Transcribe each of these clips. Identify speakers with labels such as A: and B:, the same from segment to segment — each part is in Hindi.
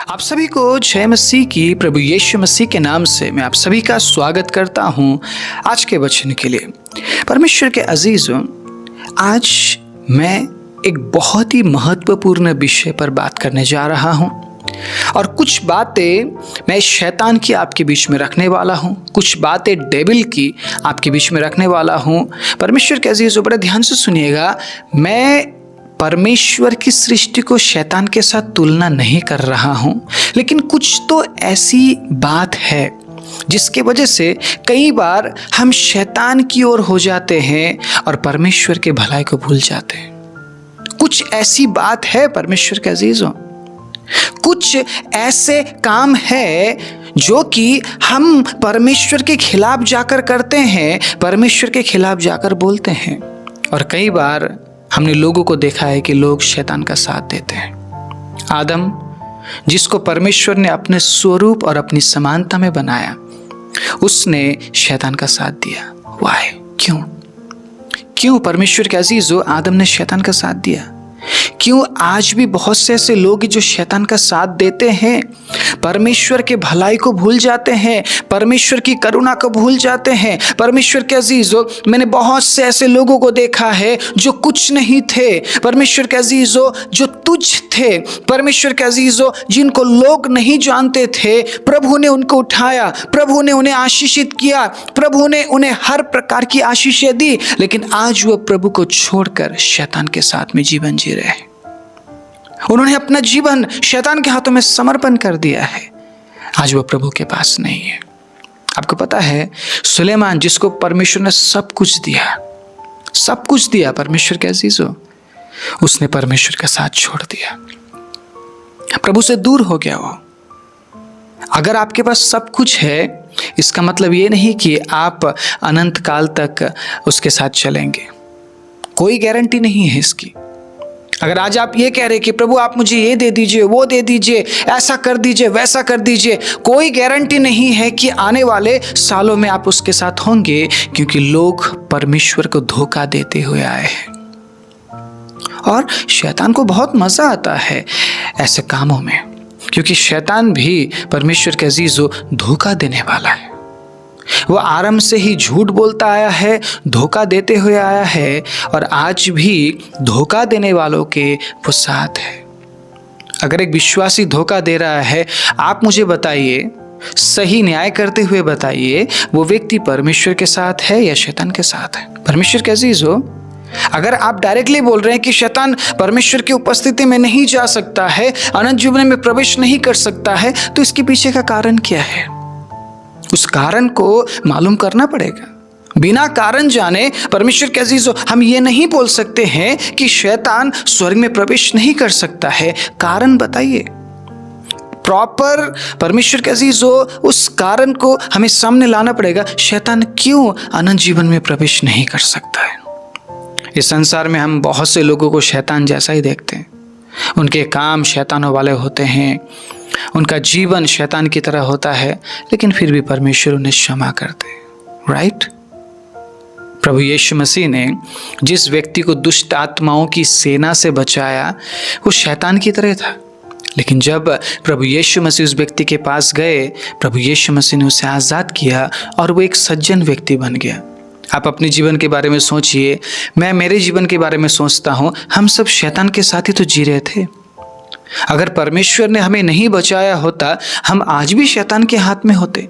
A: आप सभी को जय मसीह की प्रभु यीशु मसीह के नाम से मैं आप सभी का स्वागत करता हूं आज के वचन के लिए। परमेश्वर के अजीजों, आज मैं एक बहुत ही महत्वपूर्ण विषय पर बात करने जा रहा हूं और कुछ बातें मैं शैतान की आपके बीच में रखने वाला हूं, कुछ बातें डेविल की आपके बीच में रखने वाला हूं। परमेश्वर के अजीजों, बड़े ध्यान से सुनिएगा। मैं परमेश्वर की सृष्टि को शैतान के साथ तुलना नहीं कर रहा हूं, लेकिन कुछ तो ऐसी बात है जिसके वजह से कई बार हम शैतान की ओर हो जाते हैं और परमेश्वर के भलाई को भूल जाते हैं। कुछ ऐसी बात है परमेश्वर के अजीजों, कुछ ऐसे काम है जो कि हम परमेश्वर के खिलाफ जाकर करते हैं, परमेश्वर के खिलाफ जाकर बोलते हैं। और कई बार हमने लोगों को देखा है कि लोग शैतान का साथ देते हैं। आदम, जिसको परमेश्वर ने अपने स्वरूप और अपनी समानता में बनाया, उसने शैतान का साथ दिया। वाह, क्यों परमेश्वर के अजीजों आदम ने शैतान का साथ दिया? क्यों आज भी बहुत से ऐसे लोग जो शैतान का साथ देते हैं, परमेश्वर के भलाई को भूल जाते हैं, परमेश्वर की करुणा को भूल जाते हैं। परमेश्वर के अजीजों, मैंने बहुत से ऐसे लोगों को देखा है जो कुछ नहीं थे, परमेश्वर के अजीजों, जो तुच्छ थे, परमेश्वर के अजीजों, जिनको लोग नहीं जानते थे। प्रभु ने उनको उठाया, प्रभु ने उन्हें आशीषित किया, प्रभु ने उन्हें हर प्रकार की आशीषें दी, लेकिन आज वो प्रभु को छोड़कर शैतान के साथ में जीवन जी रहे हैं। उन्होंने अपना जीवन शैतान के हाथों में समर्पण कर दिया है। आज वो प्रभु के पास नहीं है। आपको पता है, सुलेमान, जिसको परमेश्वर ने सब कुछ दिया परमेश्वर के अजीजों, उसने परमेश्वर का साथ छोड़ दिया, प्रभु से दूर हो गया वो। अगर आपके पास सब कुछ है, इसका मतलब ये नहीं कि आप अनंत काल तक उसके साथ चलेंगे। कोई गारंटी नहीं है इसकी। अगर आज आप ये कह रहे कि प्रभु आप मुझे ये दे दीजिए, वो दे दीजिए, ऐसा कर दीजिए, वैसा कर दीजिए, कोई गारंटी नहीं है कि आने वाले सालों में आप उसके साथ होंगे, क्योंकि लोग परमेश्वर को धोखा देते हुए आए हैं। और शैतान को बहुत मजा आता है ऐसे कामों में, क्योंकि शैतान भी परमेश्वर के अजीजों धोखा देने वाला है। वो आरंभ से ही झूठ बोलता आया है, धोखा देते हुए आया है, और आज भी धोखा देने वालों के वो साथ है। अगर एक विश्वासी धोखा दे रहा है, आप मुझे बताइए, सही न्याय करते हुए बताइए, वो व्यक्ति परमेश्वर के साथ है या शैतान के साथ है? परमेश्वर के अजीजों, अगर आप डायरेक्टली बोल रहे हैं कि शैतान परमेश्वर की उपस्थिति में नहीं जा सकता है, अनंत जीवन में प्रवेश नहीं कर सकता है, तो इसके पीछे का कारण क्या है? उस कारण को मालूम करना पड़ेगा। बिना कारण जाने परमेश्वर के अजीजों, हम ये नहीं बोल सकते हैं कि शैतान स्वर्ग में प्रवेश नहीं कर सकता है। कारण बताइए प्रॉपर, परमेश्वर के अजीजों, उस कारण को हमें सामने लाना पड़ेगा। शैतान क्यों अनंत जीवन में प्रवेश नहीं कर सकता है? इस संसार में हम बहुत से लोगों को शैतान जैसा ही देखते हैं। उनके काम शैतानों वाले होते हैं, उनका जीवन शैतान की तरह होता है, लेकिन फिर भी परमेश्वर उन्हें क्षमा करते हैं। राइट? प्रभु यीशु मसीह ने जिस व्यक्ति को दुष्ट आत्माओं की सेना से बचाया, वो शैतान की तरह था, लेकिन जब प्रभु यीशु मसीह उस व्यक्ति के पास गए, प्रभु यीशु मसीह ने उसे आज़ाद किया और वो एक सज्जन व्यक्ति बन गया। आप अपने जीवन के बारे में सोचिए, मैं मेरे जीवन के बारे में सोचता हूँ, हम सब शैतान के साथ ही तो जी रहे थे। अगर परमेश्वर ने हमें नहीं बचाया होता, हम आज भी शैतान के हाथ में होते,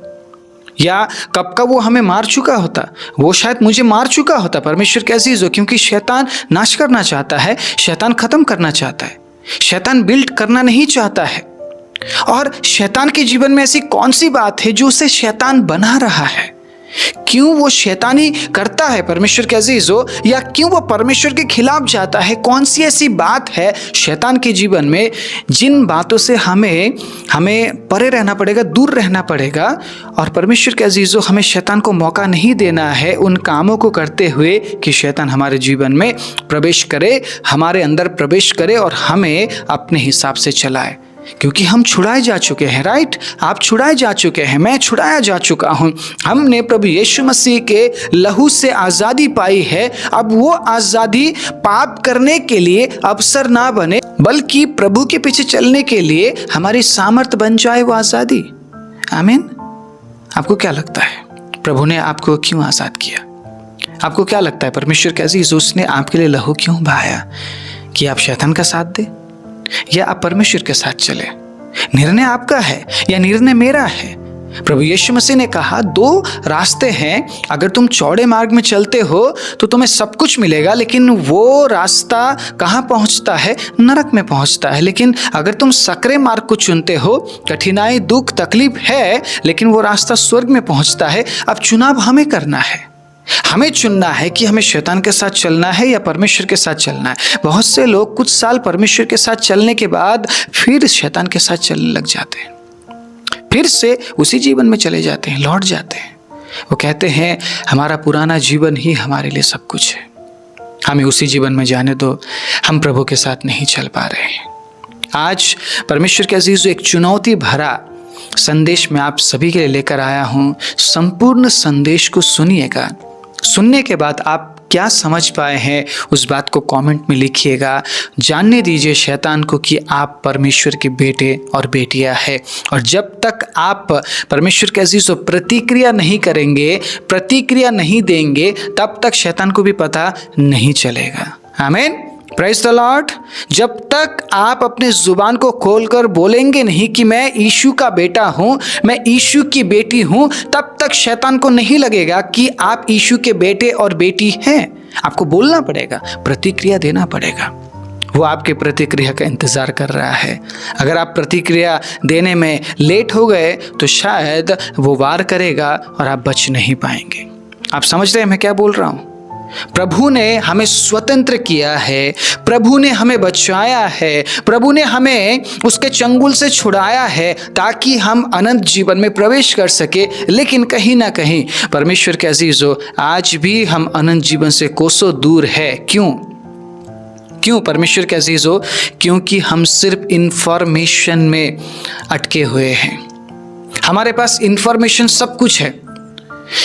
A: या कब का वो हमें मार चुका होता, वो शायद मुझे मार चुका होता। परमेश्वर के अजीजों, क्योंकि शैतान नाश करना चाहता है, शैतान खत्म करना चाहता है, शैतान बिल्ड करना नहीं चाहता है। और शैतान के जीवन में ऐसी कौन सी बात है जो उसे शैतान बना रहा है? क्यों वो शैतानी करता है परमेश्वर के अजीजों, या क्यों वो परमेश्वर के खिलाफ जाता है? कौन सी ऐसी बात है शैतान के जीवन में जिन बातों से हमें परे रहना पड़ेगा, दूर रहना पड़ेगा? और परमेश्वर के अजीजों, हमें शैतान को मौका नहीं देना है उन कामों को करते हुए कि शैतान हमारे जीवन में प्रवेश करे, हमारे अंदर प्रवेश करे और हमें अपने हिसाब से चलाए। क्योंकि हम छुड़ाए जा चुके हैं। राइट, आप छुड़ाए जा चुके हैं, मैं छुड़ाया जा चुका हूं। हमने प्रभु यीशु मसीह के लहू से आज़ादी पाई है। अब वो आज़ादी पाप करने के लिए अवसर ना बने, बल्कि प्रभु के पीछे चलने के लिए हमारी सामर्थ्य बन जाए वो आज़ादी। आमीन। आपको क्या लगता है प्रभु ने आपको क्यों आज़ाद किया? आपको क्या लगता है परमेश्वर के अजीज उसने आपके लिए लहू क्यों बहाया? कि आप शैतान का साथ दे या आप परमेश्वर के साथ चले? निर्णय आपका है या निर्णय मेरा है? प्रभु यीशु मसीह ने कहा 2 रास्ते हैं, अगर तुम चौड़े मार्ग में चलते हो तो तुम्हें सब कुछ मिलेगा, लेकिन वो रास्ता कहाँ पहुँचता है? नरक में पहुँचता है। लेकिन अगर तुम सकरे मार्ग को चुनते हो, कठिनाई, दुख, तकलीफ है, लेकिन वो रास्ता स्वर्ग में पहुँचता है। अब चुनाव हमें करना है, हमें चुनना है कि हमें शैतान के साथ चलना है या परमेश्वर के साथ चलना है। बहुत से लोग कुछ साल परमेश्वर के साथ चलने के बाद फिर शैतान के साथ चलने लग जाते हैं, फिर से उसी जीवन में चले जाते हैं, लौट जाते हैं। वो कहते हैं हमारा पुराना जीवन ही हमारे लिए सब कुछ है, हमें उसी जीवन में जाने दो, हम प्रभु के साथ नहीं चल पा रहे हैं। आज परमेश्वर के अजीज़ों, एक चुनौती भरा संदेश मैं आप सभी के लिए लेकर आया हूँ। संपूर्ण संदेश को सुनिएगा। सुनने के बाद आप क्या समझ पाए हैं उस बात को कमेंट में लिखिएगा। जानने दीजिए शैतान को कि आप परमेश्वर के बेटे और बेटियां हैं, और जब तक आप परमेश्वर के अजीज़ों प्रतिक्रिया नहीं करेंगे, प्रतिक्रिया नहीं देंगे, तब तक शैतान को भी पता नहीं चलेगा। आमीन, प्रेज़ द लॉर्ड। जब तक आप अपने जुबान को खोलकर बोलेंगे नहीं कि मैं यीशु का बेटा हूँ, मैं यीशु की बेटी हूँ, तब तक शैतान को नहीं लगेगा कि आप यीशु के बेटे और बेटी हैं। आपको बोलना पड़ेगा, प्रतिक्रिया देना पड़ेगा। वो आपके प्रतिक्रिया का इंतज़ार कर रहा है। अगर आप प्रतिक्रिया देने में लेट हो गए तो शायद वो वार करेगा और आप बच नहीं पाएंगे। आप समझ रहे हैं मैं क्या बोल रहा हूँ? प्रभु ने हमें स्वतंत्र किया है, प्रभु ने हमें बचाया है, प्रभु ने हमें उसके चंगुल से छुड़ाया है ताकि हम अनंत जीवन में प्रवेश कर सके। लेकिन कहीं ना कहीं परमेश्वर के अजीज़ों, आज भी हम अनंत जीवन से कोसों दूर है। क्यों परमेश्वर के अजीज़ों? क्योंकि हम सिर्फ इंफॉर्मेशन में अटके हुए हैं। हमारे पास इंफॉर्मेशन सब कुछ है।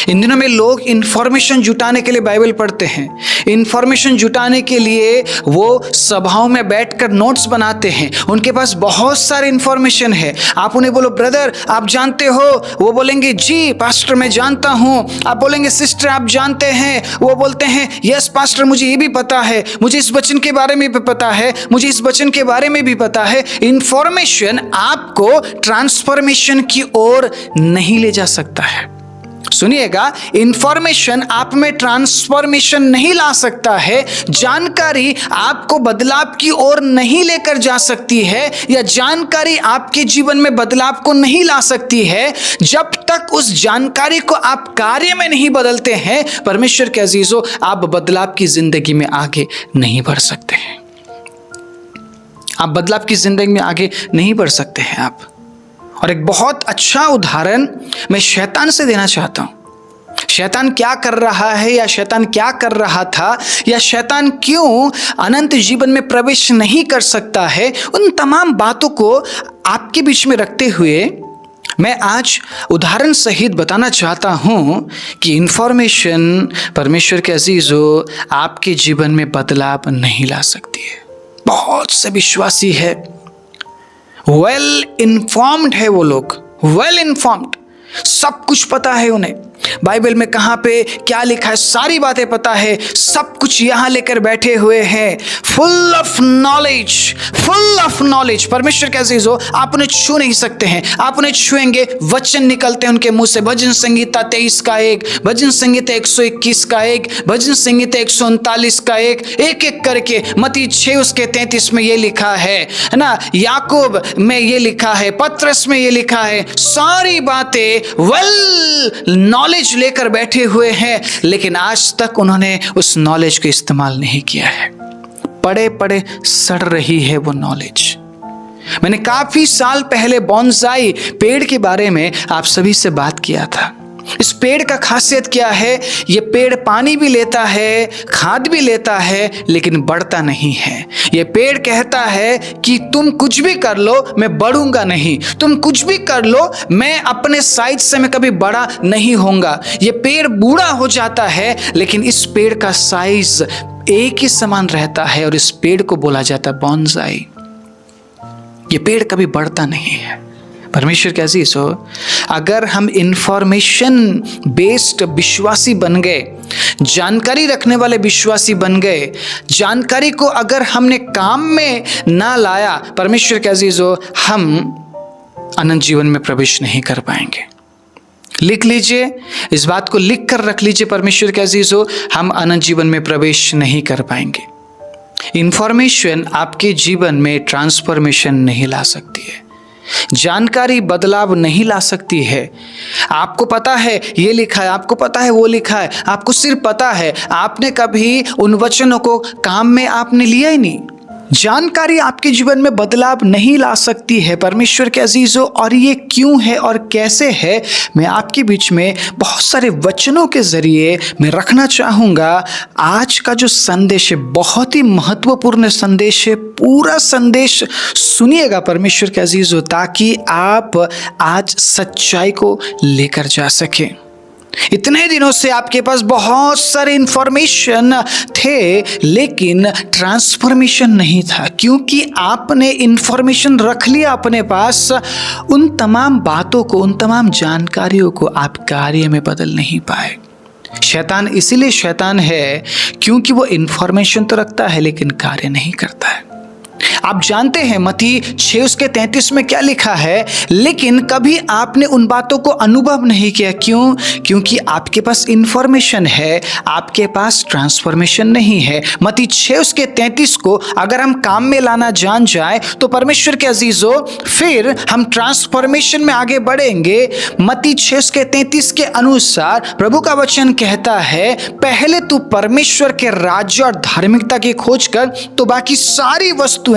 A: इन दिनों में लोग इंफॉर्मेशन जुटाने के लिए बाइबल पढ़ते हैं, इंफॉर्मेशन जुटाने के लिए वो सभाओं में बैठकर नोट्स बनाते हैं। उनके पास बहुत सारे इंफॉर्मेशन है। आप उन्हें बोलो ब्रदर आप जानते हो, वो बोलेंगे जी पास्टर मैं जानता हूँ। आप बोलेंगे सिस्टर आप जानते हैं, वो बोलते हैं यस पास्टर मुझे ये भी पता है, मुझे इस वचन के बारे में भी पता है, मुझे इस वचन के बारे में भी पता है। इंफॉर्मेशन आपको ट्रांसफॉर्मेशन की ओर नहीं ले जा सकता है। सुनिएगा, इंफॉर्मेशन आप में ट्रांसफॉर्मेशन नहीं ला सकता है। जानकारी आपको बदलाव की ओर नहीं लेकर जा सकती है, या जानकारी आपके जीवन में बदलाव को नहीं ला सकती है जब तक उस जानकारी को आप कार्य में नहीं बदलते हैं। परमेश्वर के अजीजों, आप बदलाव की जिंदगी में आगे नहीं बढ़ सकते हैं। आप बदलाव की जिंदगी में आगे नहीं बढ़ सकते हैं आप। और एक बहुत अच्छा उदाहरण मैं शैतान से देना चाहता हूं। शैतान क्या कर रहा है, या शैतान क्या कर रहा था, या शैतान क्यों अनंत जीवन में प्रवेश नहीं कर सकता है, उन तमाम बातों को आपके बीच में रखते हुए मैं आज उदाहरण सहित बताना चाहता हूं कि इंफॉर्मेशन परमेश्वर के अजीजों आपके जीवन में बदलाव नहीं ला सकती है। बहुत से विश्वासी है, वेल इन्फॉर्म्ड है, वो लोग वेल इन्फॉर्म्ड, सब कुछ पता है उन्हें। बाइबल में कहाँ पे क्या लिखा है सारी बातें पता है, सब कुछ यहाँ लेकर बैठे हुए हैं, full of knowledge, full of knowledge. परमेश्वर के अजीजों, आप उन्हें छू नहीं सकते हैं। आप उन्हें छुएंगे, वचन निकलते हैं उनके मुंह से। भजन संगीता 23 का 1, भजन संगीता 121 का 1, भजन संगीता 139 का 1, एक एक करके। मत्ती 6 उसके 33 में ये लिखा है ना, याकूब में ये लिखा है, पत्रस में ये लिखा है। सारी बातें वेल नॉलेज लेकर बैठे हुए हैं, लेकिन आज तक उन्होंने उस नॉलेज को इस्तेमाल नहीं किया है। पड़े पड़े सड़ रही है वो नॉलेज। मैंने काफी साल पहले बोनसाई पेड़ के बारे में आप सभी से बात किया था। इस पेड़ का खासियत क्या है? ये पेड़ पानी भी लेता है, खाद भी लेता है, लेकिन बढ़ता नहीं है। ये पेड़ कहता है कि तुम कुछ भी कर लो, मैं बढ़ूंगा नहीं। तुम कुछ भी कर लो, मैं अपने साइज से मैं कभी बड़ा नहीं होऊंगा। ये पेड़ बूढ़ा हो जाता है, लेकिन इस पेड़ का साइज एक ही समान रहता है और इस पेड़ को बोला जाता है बोनसाई। ये पेड़ कभी बढ़ता नहीं है। परमेश्वर के अजीज हो, अगर हम इंफॉर्मेशन बेस्ड विश्वासी बन गए, जानकारी रखने वाले विश्वासी बन गए, जानकारी को अगर हमने काम में ना लाया, परमेश्वर के अजीज हो, हम अनंत जीवन में प्रवेश नहीं कर पाएंगे। लिख लीजिए, इस बात को लिख कर रख लीजिए परमेश्वर के अजीज हो, हम अनंत जीवन में प्रवेश नहीं कर पाएंगे। इंफॉर्मेशन आपके जीवन में ट्रांसफॉर्मेशन नहीं ला सकती है। जानकारी बदलाव नहीं ला सकती है। आपको पता है ये लिखा है, आपको पता है वो लिखा है, आपको सिर्फ पता है, आपने कभी उन वचनों को काम में आपने लिया ही नहीं। जानकारी आपके जीवन में बदलाव नहीं ला सकती है परमेश्वर के अजीजों। और ये क्यों है और कैसे है, मैं आपके बीच में बहुत सारे वचनों के जरिए मैं रखना चाहूँगा। आज का जो संदेश है बहुत ही महत्वपूर्ण संदेश है। पूरा संदेश सुनिएगा परमेश्वर के अजीजों, ताकि आप आज सच्चाई को लेकर जा सकें। इतने दिनों से आपके पास बहुत सारे इंफॉर्मेशन थे, लेकिन ट्रांसफॉर्मेशन नहीं था, क्योंकि आपने इंफॉर्मेशन रख लिया अपने पास। उन तमाम बातों को, उन तमाम जानकारियों को आप कार्य में बदल नहीं पाए। शैतान इसीलिए शैतान है क्योंकि वो इंफॉर्मेशन तो रखता है लेकिन कार्य नहीं करता है। आप जानते हैं मत्ती 6:33 में क्या लिखा है, लेकिन कभी आपने उन बातों को अनुभव नहीं किया। क्यों? क्योंकि आपके पास इंफॉर्मेशन है, आपके पास ट्रांसफॉर्मेशन नहीं है। मत्ती 6:33 को अगर हम काम में लाना जान जाए तो परमेश्वर के अजीजों, फिर हम ट्रांसफॉर्मेशन में आगे बढ़ेंगे। मत्ती 6:33 के अनुसार प्रभु का वचन कहता है, पहले तू परमेश्वर के राज्य और धार्मिकता की खोज कर, तो बाकी सारी वस्तुएं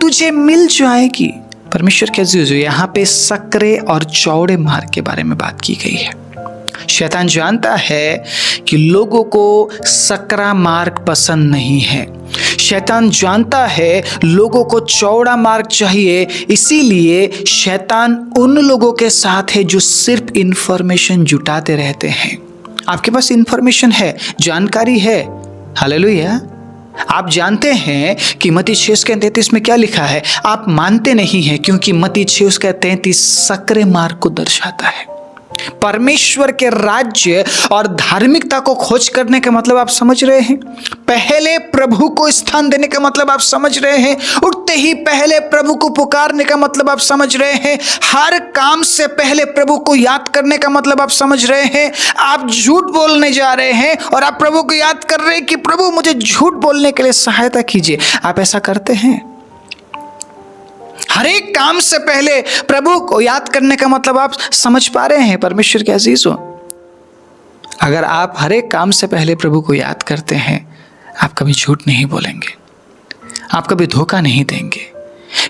A: तुझे मिल जाएगी। परमेश्वर के अजीजों, यहाँ पे सकरे और चौड़े मार्ग के बारे में बात की गई है। शैतान जानता है कि लोगों को सकरा मार्ग पसंद नहीं है। शैतान जानता है लोगों को चौड़ा मार्ग चाहिए, इसीलिए शैतान उन लोगों के साथ है जो सिर्फ इंफॉर्मेशन जुटाते रहते हैं। आपके पास इंफॉर्मेशन है, जानकारी है, हालेलुया। आप जानते हैं कि मत्ती 6:33 में क्या लिखा है, आप मानते नहीं हैं, क्योंकि मत्ती 6:33 सकरे मार्ग को दर्शाता है। परमेश्वर के राज्य और धार्मिकता को खोज करने का मतलब आप समझ रहे हैं? पहले प्रभु को स्थान देने का मतलब आप समझ रहे हैं? उठते ही पहले प्रभु को पुकारने का मतलब आप समझ रहे हैं? हर काम से पहले प्रभु को याद करने का मतलब आप समझ रहे हैं? आप झूठ बोलने जा रहे हैं और आप प्रभु को याद कर रहे हैं कि प्रभु मुझे झूठ बोलने के लिए सहायता कीजिए। आप ऐसा करते हैं? हर एक काम से पहले प्रभु को याद करने का मतलब आप समझ पा रहे हैं परमेश्वर के अजीजों? अगर आप हर एक काम से पहले प्रभु को याद करते हैं, आप कभी झूठ नहीं बोलेंगे, आप कभी धोखा नहीं देंगे,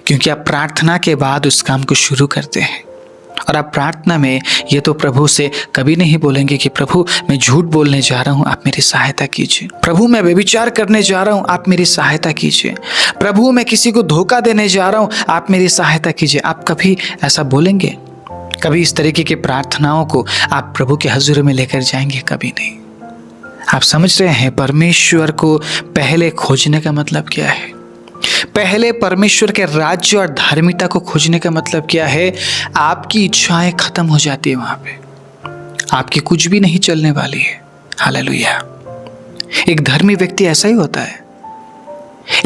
A: क्योंकि आप प्रार्थना के बाद उस काम को शुरू करते हैं। और आप प्रार्थना में ये तो प्रभु से कभी नहीं बोलेंगे कि प्रभु मैं झूठ बोलने जा रहा हूँ, आप मेरी सहायता कीजिए। प्रभु मैं व्यभिचार करने जा रहा हूँ, आप मेरी सहायता कीजिए। प्रभु मैं किसी को धोखा देने जा रहा हूँ, आप मेरी सहायता कीजिए। आप कभी ऐसा बोलेंगे? कभी इस तरीके की प्रार्थनाओं को आप प्रभु के हजूर में लेकर जाएंगे? कभी नहीं। आप समझ रहे हैं परमेश्वर को पहले खोजने का मतलब क्या है? पहले परमेश्वर के राज्य और धार्मिकता को खोजने का मतलब क्या है? आपकी इच्छाएं खत्म हो जाती है, वहां पे आपकी कुछ भी नहीं चलने वाली है। हालेलुया। एक धर्मी व्यक्ति ऐसा ही होता है,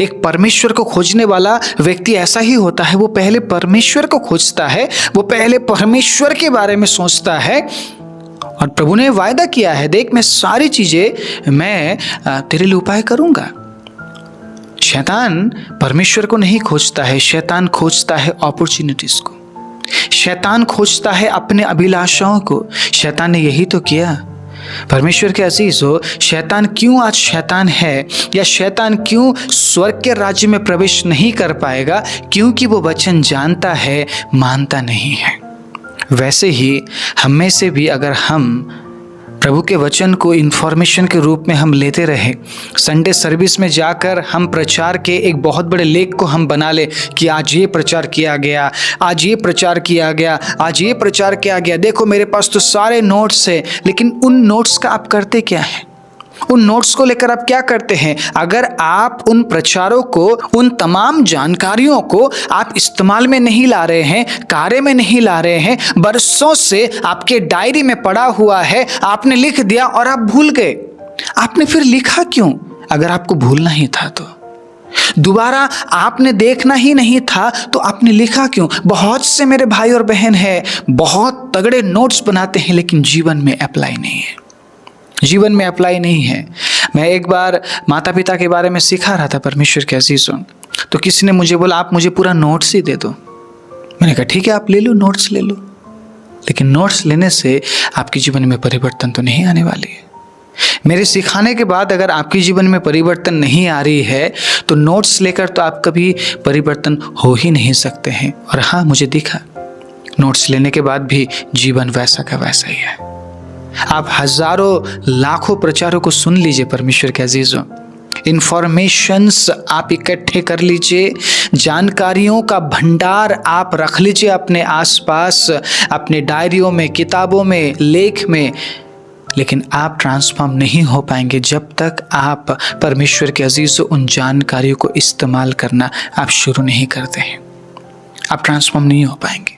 A: एक परमेश्वर को खोजने वाला व्यक्ति ऐसा ही होता है। वो पहले परमेश्वर को खोजता है, वो पहले परमेश्वर के बारे में सोचता है। और प्रभु ने वायदा किया है, देख मैं सारी चीजें मैं तेरे लिए उपाय करूंगा। शैतान परमेश्वर को नहीं खोजता है, शैतान खोजता है अपॉर्चुनिटीज को, शैतान खोजता है अपने अभिलाषाओं को। शैतान ने यही तो किया। परमेश्वर के अजीजों, शैतान क्यों आज शैतान है, या शैतान क्यों स्वर्ग के राज्य में प्रवेश नहीं कर पाएगा? क्योंकि वो वचन जानता है, मानता नहीं है। वैसे ही हम में से भी अगर हम प्रभु के वचन को इन्फॉर्मेशन के रूप में हम लेते रहे, संडे सर्विस में जाकर हम प्रचार के एक बहुत बड़े लेख को हम बना ले कि आज ये प्रचार किया गया, आज ये प्रचार किया गया, आज ये प्रचार किया गया, देखो मेरे पास तो सारे नोट्स हैं, लेकिन उन नोट्स का आप करते क्या हैं? उन नोट्स को लेकर आप क्या करते हैं? अगर आप उन प्रचारों को, उन तमाम जानकारियों को आप इस्तेमाल में नहीं ला रहे हैं, कार्य में नहीं ला रहे हैं, बरसों से आपके डायरी में पड़ा हुआ है, आपने लिख दिया और आप भूल गए, आपने फिर लिखा क्यों? अगर आपको भूलना ही था तो दोबारा आपने देखना ही नहीं था तो आपने लिखा क्यों? बहुत से मेरे भाई और बहन हैं, बहुत तगड़े नोट्स बनाते हैं लेकिन जीवन में अप्लाई नहीं है, जीवन में अप्लाई नहीं है। मैं एक बार माता पिता के बारे में सिखा रहा था, परमेश्वर के अजीजों, तो किसी ने मुझे बोला आप मुझे पूरा नोट्स ही दे दो। मैंने कहा ठीक है, आप ले लो, नोट्स ले लो, लेकिन नोट्स लेने से आपके जीवन में परिवर्तन तो नहीं आने वाली है। मेरे सिखाने के बाद अगर आपके जीवन में परिवर्तन नहीं आ रही है तो नोट्स लेकर तो आप कभी परिवर्तन हो ही नहीं सकते हैं। और हाँ, मुझे दिखा नोट्स लेने के बाद भी जीवन वैसा का वैसा ही है। आप हजारों लाखों प्रचारों को सुन लीजिए परमेश्वर के अजीजों, इंफॉर्मेशंस आप इकट्ठे कर लीजिए, जानकारियों का भंडार आप रख लीजिए अपने आसपास, अपने डायरियों में, किताबों में, लेख में, लेकिन आप ट्रांसफॉर्म नहीं हो पाएंगे जब तक आप परमेश्वर के अजीजों उन जानकारियों को इस्तेमाल करना आप शुरू नहीं करते हैं। आप ट्रांसफॉर्म नहीं हो पाएंगे।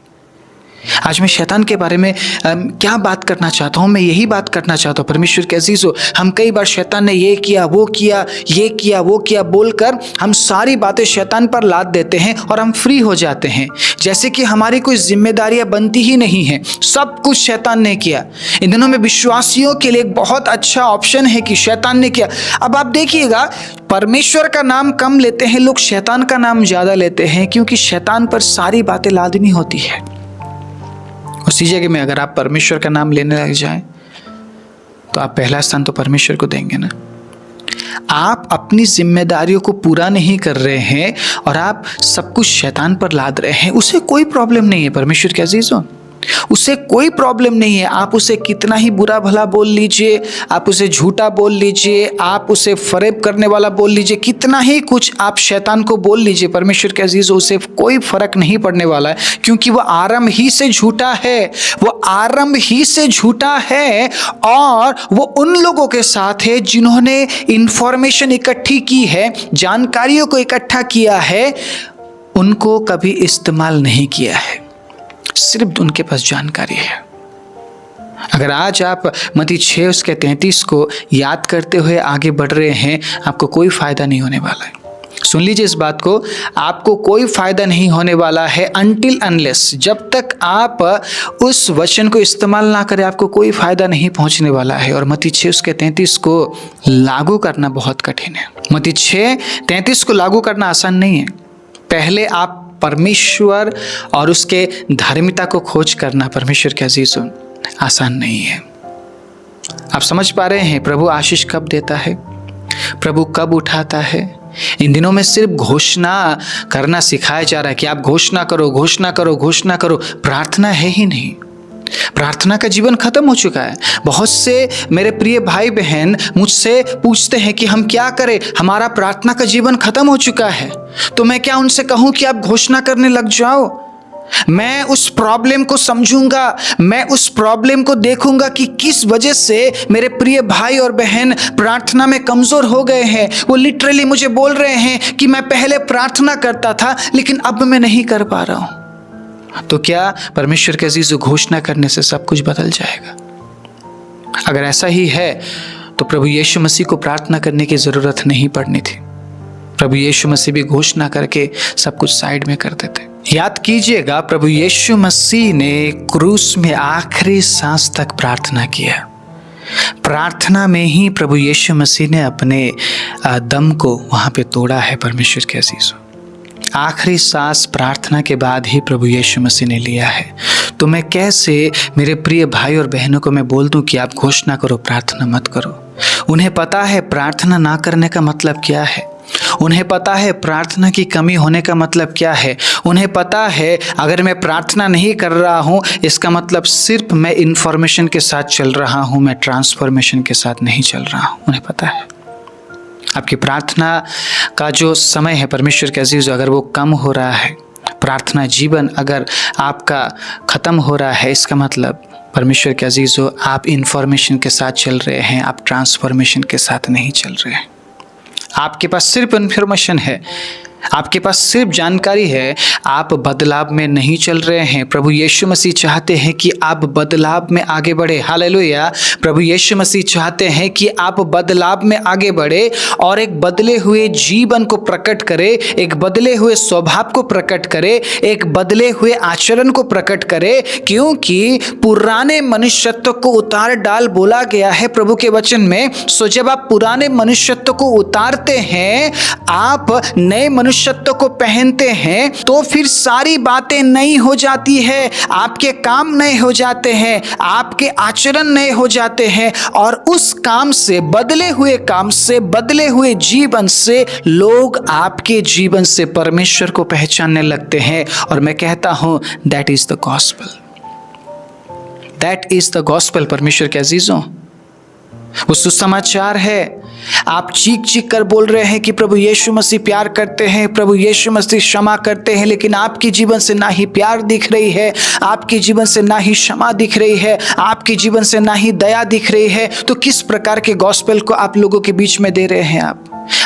A: आज मैं शैतान के बारे में क्या बात करना चाहता हूँ? मैं यही बात करना चाहता हूँ परमेश्वर के अजीजों, हम कई बार शैतान ने ये किया, वो किया, ये किया, वो किया बोलकर हम सारी बातें शैतान पर लाद देते हैं और हम फ्री हो जाते हैं, जैसे कि हमारी कोई जिम्मेदारियां बनती ही नहीं है, सब कुछ शैतान ने किया। इन दिनों में विश्वासियों के लिए एक बहुत अच्छा ऑप्शन है कि शैतान ने किया। अब आप देखिएगा, परमेश्वर का नाम कम लेते हैं लोग, शैतान का नाम ज़्यादा लेते हैं, क्योंकि शैतान पर सारी बातें लादनी होती है। उसी जगह में अगर आप परमेश्वर का नाम लेने लग जाएं तो आप पहला स्थान तो परमेश्वर को देंगे ना। आप अपनी जिम्मेदारियों को पूरा नहीं कर रहे हैं और आप सब कुछ शैतान पर लाद रहे हैं, उसे कोई प्रॉब्लम नहीं है परमेश्वर के अजीजों, उसे कोई प्रॉब्लम नहीं है। आप उसे कितना ही बुरा भला बोल लीजिए, आप उसे झूठा बोल लीजिए, आप उसे फरेब करने वाला बोल लीजिए, कितना ही कुछ आप शैतान को बोल लीजिए, परमेश्वर के अजीजों उसे कोई फर्क नहीं पड़ने वाला है, क्योंकि वो आरंभ ही से झूठा है, वो आरंभ ही से झूठा है। और वो उन लोगों के साथ है जिन्होंने इंफॉर्मेशन इकट्ठी की है, जानकारियों को इकट्ठा किया है, उनको कभी इस्तेमाल नहीं किया है, सिर्फ उनके पास जानकारी है। अगर आज आप मत्ती 6:33 को याद करते हुए आगे बढ़ रहे हैं, आपको कोई फायदा नहीं होने वाला है। सुन लीजिए इस बात को, आपको कोई फायदा नहीं होने वाला है अनटिल अनलेस, जब तक आप उस वचन को इस्तेमाल ना करें आपको कोई फायदा नहीं पहुंचने वाला है। और मत्ती 6:33 को लागू करना बहुत कठिन है। मत्ती 6:33 को लागू करना आसान नहीं है। पहले आप परमेश्वर और उसके धार्मिकता को खोज करना परमेश्वर के अजीजों आसान नहीं है। आप समझ पा रहे हैं प्रभु आशीष कब देता है, प्रभु कब उठाता है? इन दिनों में सिर्फ घोषणा करना सिखाया जा रहा है कि आप घोषणा करो, घोषणा करो, घोषणा करो। प्रार्थना है ही नहीं, प्रार्थना का जीवन खत्म हो चुका है। बहुत से मेरे प्रिय भाई बहन मुझसे पूछते हैं कि हम क्या करें, हमारा प्रार्थना का जीवन खत्म हो चुका है। तो मैं क्या उनसे कहूं कि आप घोषणा करने लग जाओ? मैं उस प्रॉब्लम को समझूंगा, मैं उस प्रॉब्लम को देखूंगा कि किस वजह से मेरे प्रिय भाई और बहन प्रार्थना में कमजोर हो गए हैं। वो लिटरली मुझे बोल रहे हैं कि मैं पहले प्रार्थना करता था लेकिन अब मैं नहीं कर पा रहा हूं। तो क्या परमेश्वर के अजीजों घोषणा करने से सब कुछ बदल जाएगा? अगर ऐसा ही है तो प्रभु यीशु मसीह को प्रार्थना करने की जरूरत नहीं पड़नी थी। प्रभु यीशु मसीह भी घोषणा करके सब कुछ साइड में कर देते। याद कीजिएगा, प्रभु यीशु मसीह ने क्रूस में आखिरी सांस तक प्रार्थना किया। प्रार्थना में ही प्रभु यीशु मसीह ने अपने दम को वहां पे तोड़ा है। परमेश्वर के अजीजों, आखिरी सांस प्रार्थना के बाद ही प्रभु यीशु मसीह ने लिया है। तो मैं कैसे मेरे प्रिय भाई और बहनों को मैं बोल दूं कि आप घोषणा करो, प्रार्थना मत करो? उन्हें पता है प्रार्थना ना करने का मतलब क्या है। उन्हें पता है प्रार्थना की कमी होने का मतलब क्या है। उन्हें पता है अगर मैं प्रार्थना नहीं कर रहा हूँ इसका मतलब सिर्फ मैं इंफॉर्मेशन के साथ चल रहा हूँ, मैं ट्रांसफॉर्मेशन के साथ नहीं चल रहा हूँ। उन्हें पता है आपकी प्रार्थना का जो समय है परमेश्वर के अजीज, अगर वो कम हो रहा है, प्रार्थना जीवन अगर आपका ख़त्म हो रहा है, इसका मतलब परमेश्वर के अजीज़ों आप इंफॉर्मेशन के साथ चल रहे हैं, आप ट्रांसफॉर्मेशन के साथ नहीं चल रहे हैं। आपके पास सिर्फ इंफॉर्मेशन है, आपके पास सिर्फ जानकारी है, आप बदलाव में नहीं चल रहे हैं। प्रभु यीशु मसीह चाहते हैं कि आप बदलाव में आगे बढ़े। हालेलुया। प्रभु यीशु मसीह चाहते हैं कि आप बदलाव में आगे बढ़े और एक बदले हुए जीवन को प्रकट करे, एक बदले हुए स्वभाव को प्रकट करे, एक बदले हुए आचरण को प्रकट करे, क्योंकि पुराने मनुष्यत्व को उतार डाल बोला गया है प्रभु के वचन में। सो जब आप पुराने मनुष्यत्व को उतारते हैं, आप नए मनुष्यत्व को पहनते हैं, तो फिर सारी बातें नई हो जाती है। आपके काम नए हो जाते हैं, आपके आचरण नए हो जाते हैं और उस काम से, बदले हुए काम से, बदले हुए जीवन से लोग आपके जीवन से परमेश्वर को पहचानने लगते हैं। और मैं कहता हूं that is the gospel, that is the gospel. परमेश्वर के अजीजों, वो सुसमाचार है। आप चीख चीख कर बोल रहे हैं कि प्रभु यीशु मसीह प्यार करते हैं, प्रभु यीशु मसीह क्षमा करते हैं, लेकिन आपके जीवन से ना ही प्यार दिख रही है, आपके जीवन से ना ही क्षमा दिख रही है, आपके जीवन से ना ही दया दिख रही है। तो किस प्रकार के गॉस्पेल को आप लोगों के बीच में दे रहे हैं?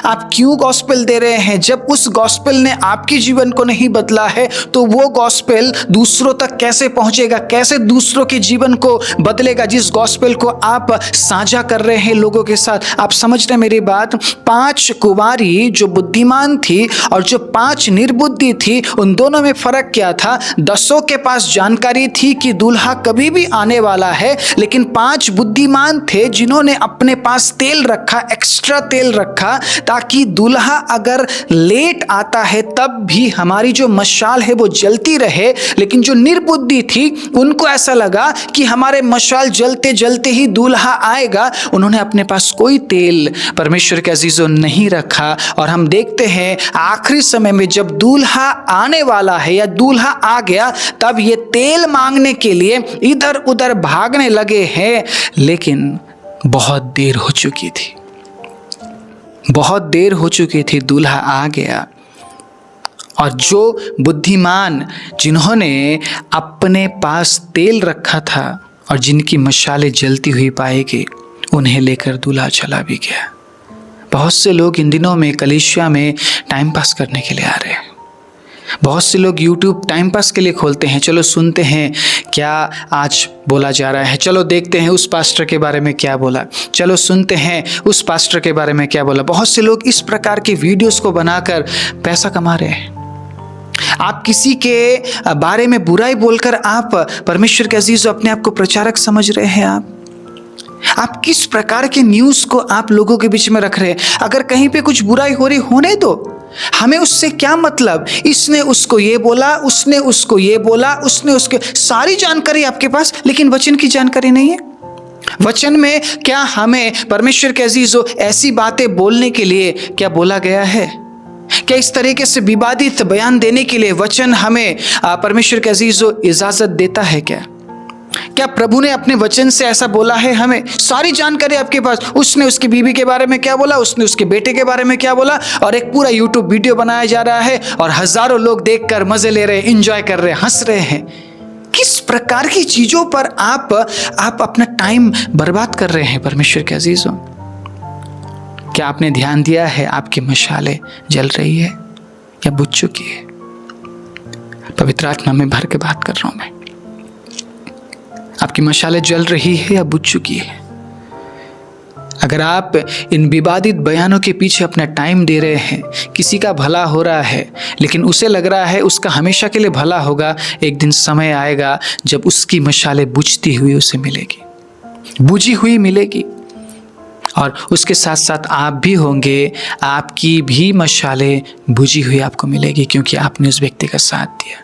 A: आप क्यों गॉस्पेल दे रहे हैं? जब उस गॉस्पेल ने आपके जीवन को नहीं बदला है तो वो गॉस्पेल दूसरों तक कैसे पहुंचेगा, कैसे दूसरों के जीवन को बदलेगा जिस गॉस्पेल को आप साझा कर रहे हैं लोगों के साथ? आप समझ रहे मेरी बात? 5 कुंवारी जो बुद्धिमान थी और जो 5 निर्बुद्धि थी, उन दोनों में फर्क क्या था? 10 के पास जानकारी थी कि दूल्हा कभी भी आने वाला है, लेकिन 5 बुद्धिमान थे जिन्होंने अपने पास तेल रखा, एक्स्ट्रा तेल रखा, ताकि दूल्हा अगर लेट आता है तब भी हमारी जो मशाल है वो जलती रहे। लेकिन जो निर्बुद्धि थी उनको ऐसा लगा कि हमारे मशाल जलते जलते ही दूल्हा आएगा, उन्होंने अपने पास कोई तेल परमेश्वर के अजीजों नहीं रखा। और हम देखते हैं आखिरी समय में जब दूल्हा आने वाला है या दूल्हा आ गया, तब ये तेल मांगने के लिए इधर उधर भागने लगे हैं, लेकिन बहुत देर हो चुकी थी, बहुत देर हो चुकी थी। दूल्हा आ गया और जो बुद्धिमान जिन्होंने अपने पास तेल रखा था और जिनकी मशालें जलती हुई पाएगी, उन्हें लेकर दूल्हा चला भी गया। बहुत से लोग इन दिनों में कलीसिया में टाइम पास करने के लिए आ रहे हैं। बहुत से लोग YouTube टाइम पास के लिए खोलते हैं, चलो सुनते हैं क्या आज बोला जा रहा है, चलो देखते हैं उस पास्टर के बारे में क्या बोला, चलो सुनते हैं उस पास्टर के बारे में क्या बोला। बहुत से लोग इस प्रकार के वीडियोस को बनाकर पैसा कमा रहे हैं। आप किसी के बारे में बुराई बोलकर आप परमेश्वर के अजीज अपने आप को प्रचारक समझ रहे हैं। आप किस प्रकार के न्यूज़ को आप लोगों के बीच में रख रहे हैं? अगर कहीं पे कुछ बुराई हो रही, होने दो, हमें उससे क्या मतलब? इसने उसको ये बोला, उसने उसको ये बोला, उसने उसके, सारी जानकारी आपके पास, लेकिन वचन की जानकारी नहीं है। वचन में क्या हमें परमेश्वर के अजीजों ऐसी बातें बोलने के लिए क्या बोला गया है? क्या इस तरीके से विवादित बयान देने के लिए वचन हमें परमेश्वर के अजीजों इजाजत देता है? क्या प्रभु ने अपने वचन से ऐसा बोला है? हमें सारी जानकारी आपके पास, उसने उसकी बीवी के बारे में क्या बोला, उसने उसके बेटे के बारे में क्या बोला, और एक पूरा YouTube वीडियो बनाया जा रहा है और हजारों लोग देखकर मजे ले रहे हैं, एंजॉय कर रहे हैं, हंस रहे हैं। किस प्रकार की चीजों पर आप अपना टाइम बर्बाद कर रहे हैं परमेश्वर के अजीजों? क्या आपने ध्यान दिया है आपकी मशालें जल रही है या बुझ चुकी है? पवित्र आत्मा में भर के बात कर रहा हूं मैं। आपकी मशालें जल रही है या बुझ चुकी है? अगर आप इन विवादित बयानों के पीछे अपना टाइम दे रहे हैं, किसी का भला हो रहा है लेकिन उसे लग रहा है उसका हमेशा के लिए भला होगा, एक दिन समय आएगा जब उसकी मशालें बुझती हुई उसे मिलेगी, बुझी हुई मिलेगी। और उसके साथ साथ आप भी होंगे, आपकी भी मशालें बुझी हुई आपको मिलेगी, क्योंकि आपने उस व्यक्ति का साथ दिया।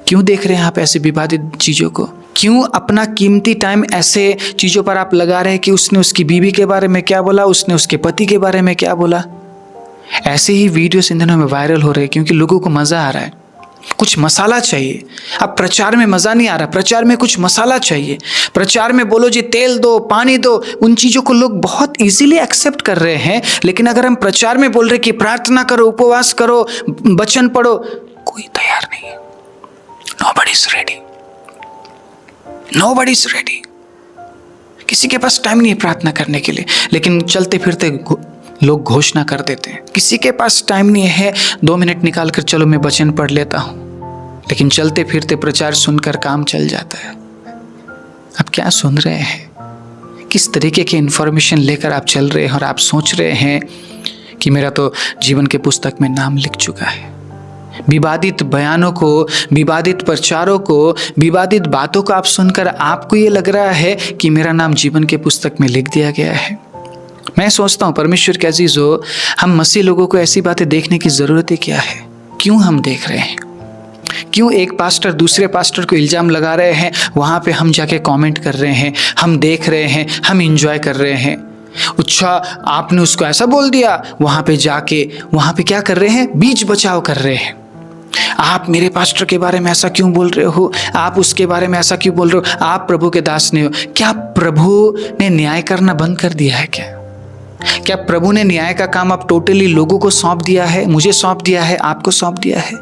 A: क्यों देख रहे हैं आप ऐसे विवादित चीज़ों को? क्यों अपना कीमती टाइम ऐसे चीज़ों पर आप लगा रहे हैं कि उसने उसकी बीवी के बारे में क्या बोला, उसने उसके पति के बारे में क्या बोला? ऐसे ही वीडियोस इन दिनों में वायरल हो रहे हैं क्योंकि लोगों को मज़ा आ रहा है, कुछ मसाला चाहिए। अब प्रचार में मज़ा नहीं आ रहा, प्रचार में कुछ मसाला चाहिए। प्रचार में बोलो जी तेल दो, पानी दो, उन चीज़ों को लोग बहुत इजीली एक्सेप्ट कर रहे हैं। लेकिन अगर हम प्रचार में बोल रहे कि प्रार्थना करो, उपवास करो, वचन पढ़ो, कोई तैयार नहीं है। Nobody is ready. Nobody is ready. किसी के पास टाइम नहीं है प्रार्थना करने के लिए, लेकिन चलते फिरते लोग घोषणा कर देते हैं। किसी के पास टाइम नहीं है 2 मिनट निकाल कर चलो मैं वचन पढ़ लेता हूँ, लेकिन चलते फिरते प्रचार सुनकर काम चल जाता है। आप क्या सुन रहे हैं? किस तरीके की इंफॉर्मेशन लेकर आप चल रहे हैं और आप सोच रहे हैं कि मेरा तो जीवन के पुस्तक में नाम लिख चुका है। विवादित बयानों को, विवादित प्रचारों को, विवादित बातों को आप सुनकर आपको ये लग रहा है कि मेरा नाम जीवन के पुस्तक में लिख दिया गया है। मैं सोचता हूँ परमेश्वर के अजीजों, हम मसीह लोगों को ऐसी बातें देखने की ज़रूरत ही क्या है? क्यों हम देख रहे हैं? क्यों एक पास्टर दूसरे पास्टर को इल्ज़ाम लगा रहे हैं, वहाँ पे हम जाके कमेंट कर रहे हैं, हम देख रहे हैं, हम इंजॉय कर रहे हैं। अच्छा आपने उसको ऐसा बोल दिया, वहाँ पे जाके वहाँ पे क्या कर रहे हैं? बीच बचाव कर रहे हैं। आप मेरे पास्टर के बारे में ऐसा क्यों बोल रहे हो? आप उसके बारे में ऐसा क्यों बोल रहे हो? आप प्रभु के दास नहीं हो। क्या प्रभु ने न्याय करना बंद कर दिया है क्या? क्या प्रभु ने न्याय का काम अब टोटली लोगों को सौंप दिया है? मुझे सौंप दिया है, आपको सौंप दिया है?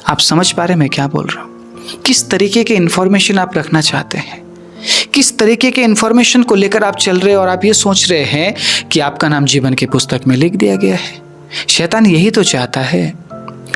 A: आप समझ पा रहे मैं क्या बोल रहा हूँ? किस तरीके के इंफॉर्मेशन आप रखना चाहते हैं? किस तरीके के इंफॉर्मेशन को लेकर आप चल रहे हैं और आप ये सोच रहे हैं कि आपका नाम जीवन की पुस्तक में लिख दिया गया है? शैतान यही तो चाहता है।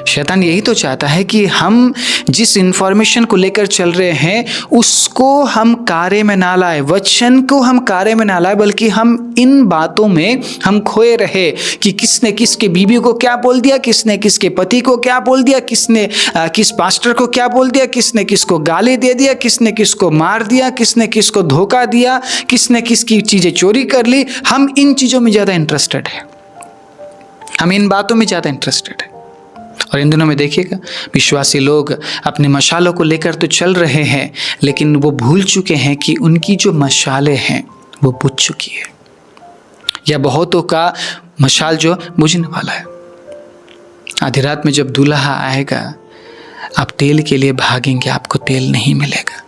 A: शैतान यही तो चाहता है कि हम जिस इंफॉर्मेशन को लेकर चल रहे हैं उसको हम कार्य में ना लाए, वचन को हम कार्य में ना लाए, बल्कि हम इन बातों में हम खोए रहे कि किसने किसके बीवी को क्या बोल दिया, किसने किसके पति को क्या बोल दिया, किसने किस पास्टर को क्या बोल दिया, किसने किसको गाली दे दिया, किसने किसको मार दिया, किसने किसको धोखा दिया, किसने किसकी चीज़ें चोरी कर ली। हम इन चीज़ों में ज़्यादा इंटरेस्टेड है, हम इन बातों में ज़्यादा इंटरेस्टेड है। और इन दिनों में देखिएगा विश्वासी लोग अपने मशालों को लेकर तो चल रहे हैं, लेकिन वो भूल चुके हैं कि उनकी जो मशालें हैं वो बुझ चुकी है, या बहुतों का मशाल जो बुझने वाला है। आधी रात में जब दूल्हा आएगा आप तेल के लिए भागेंगे, आपको तेल नहीं मिलेगा।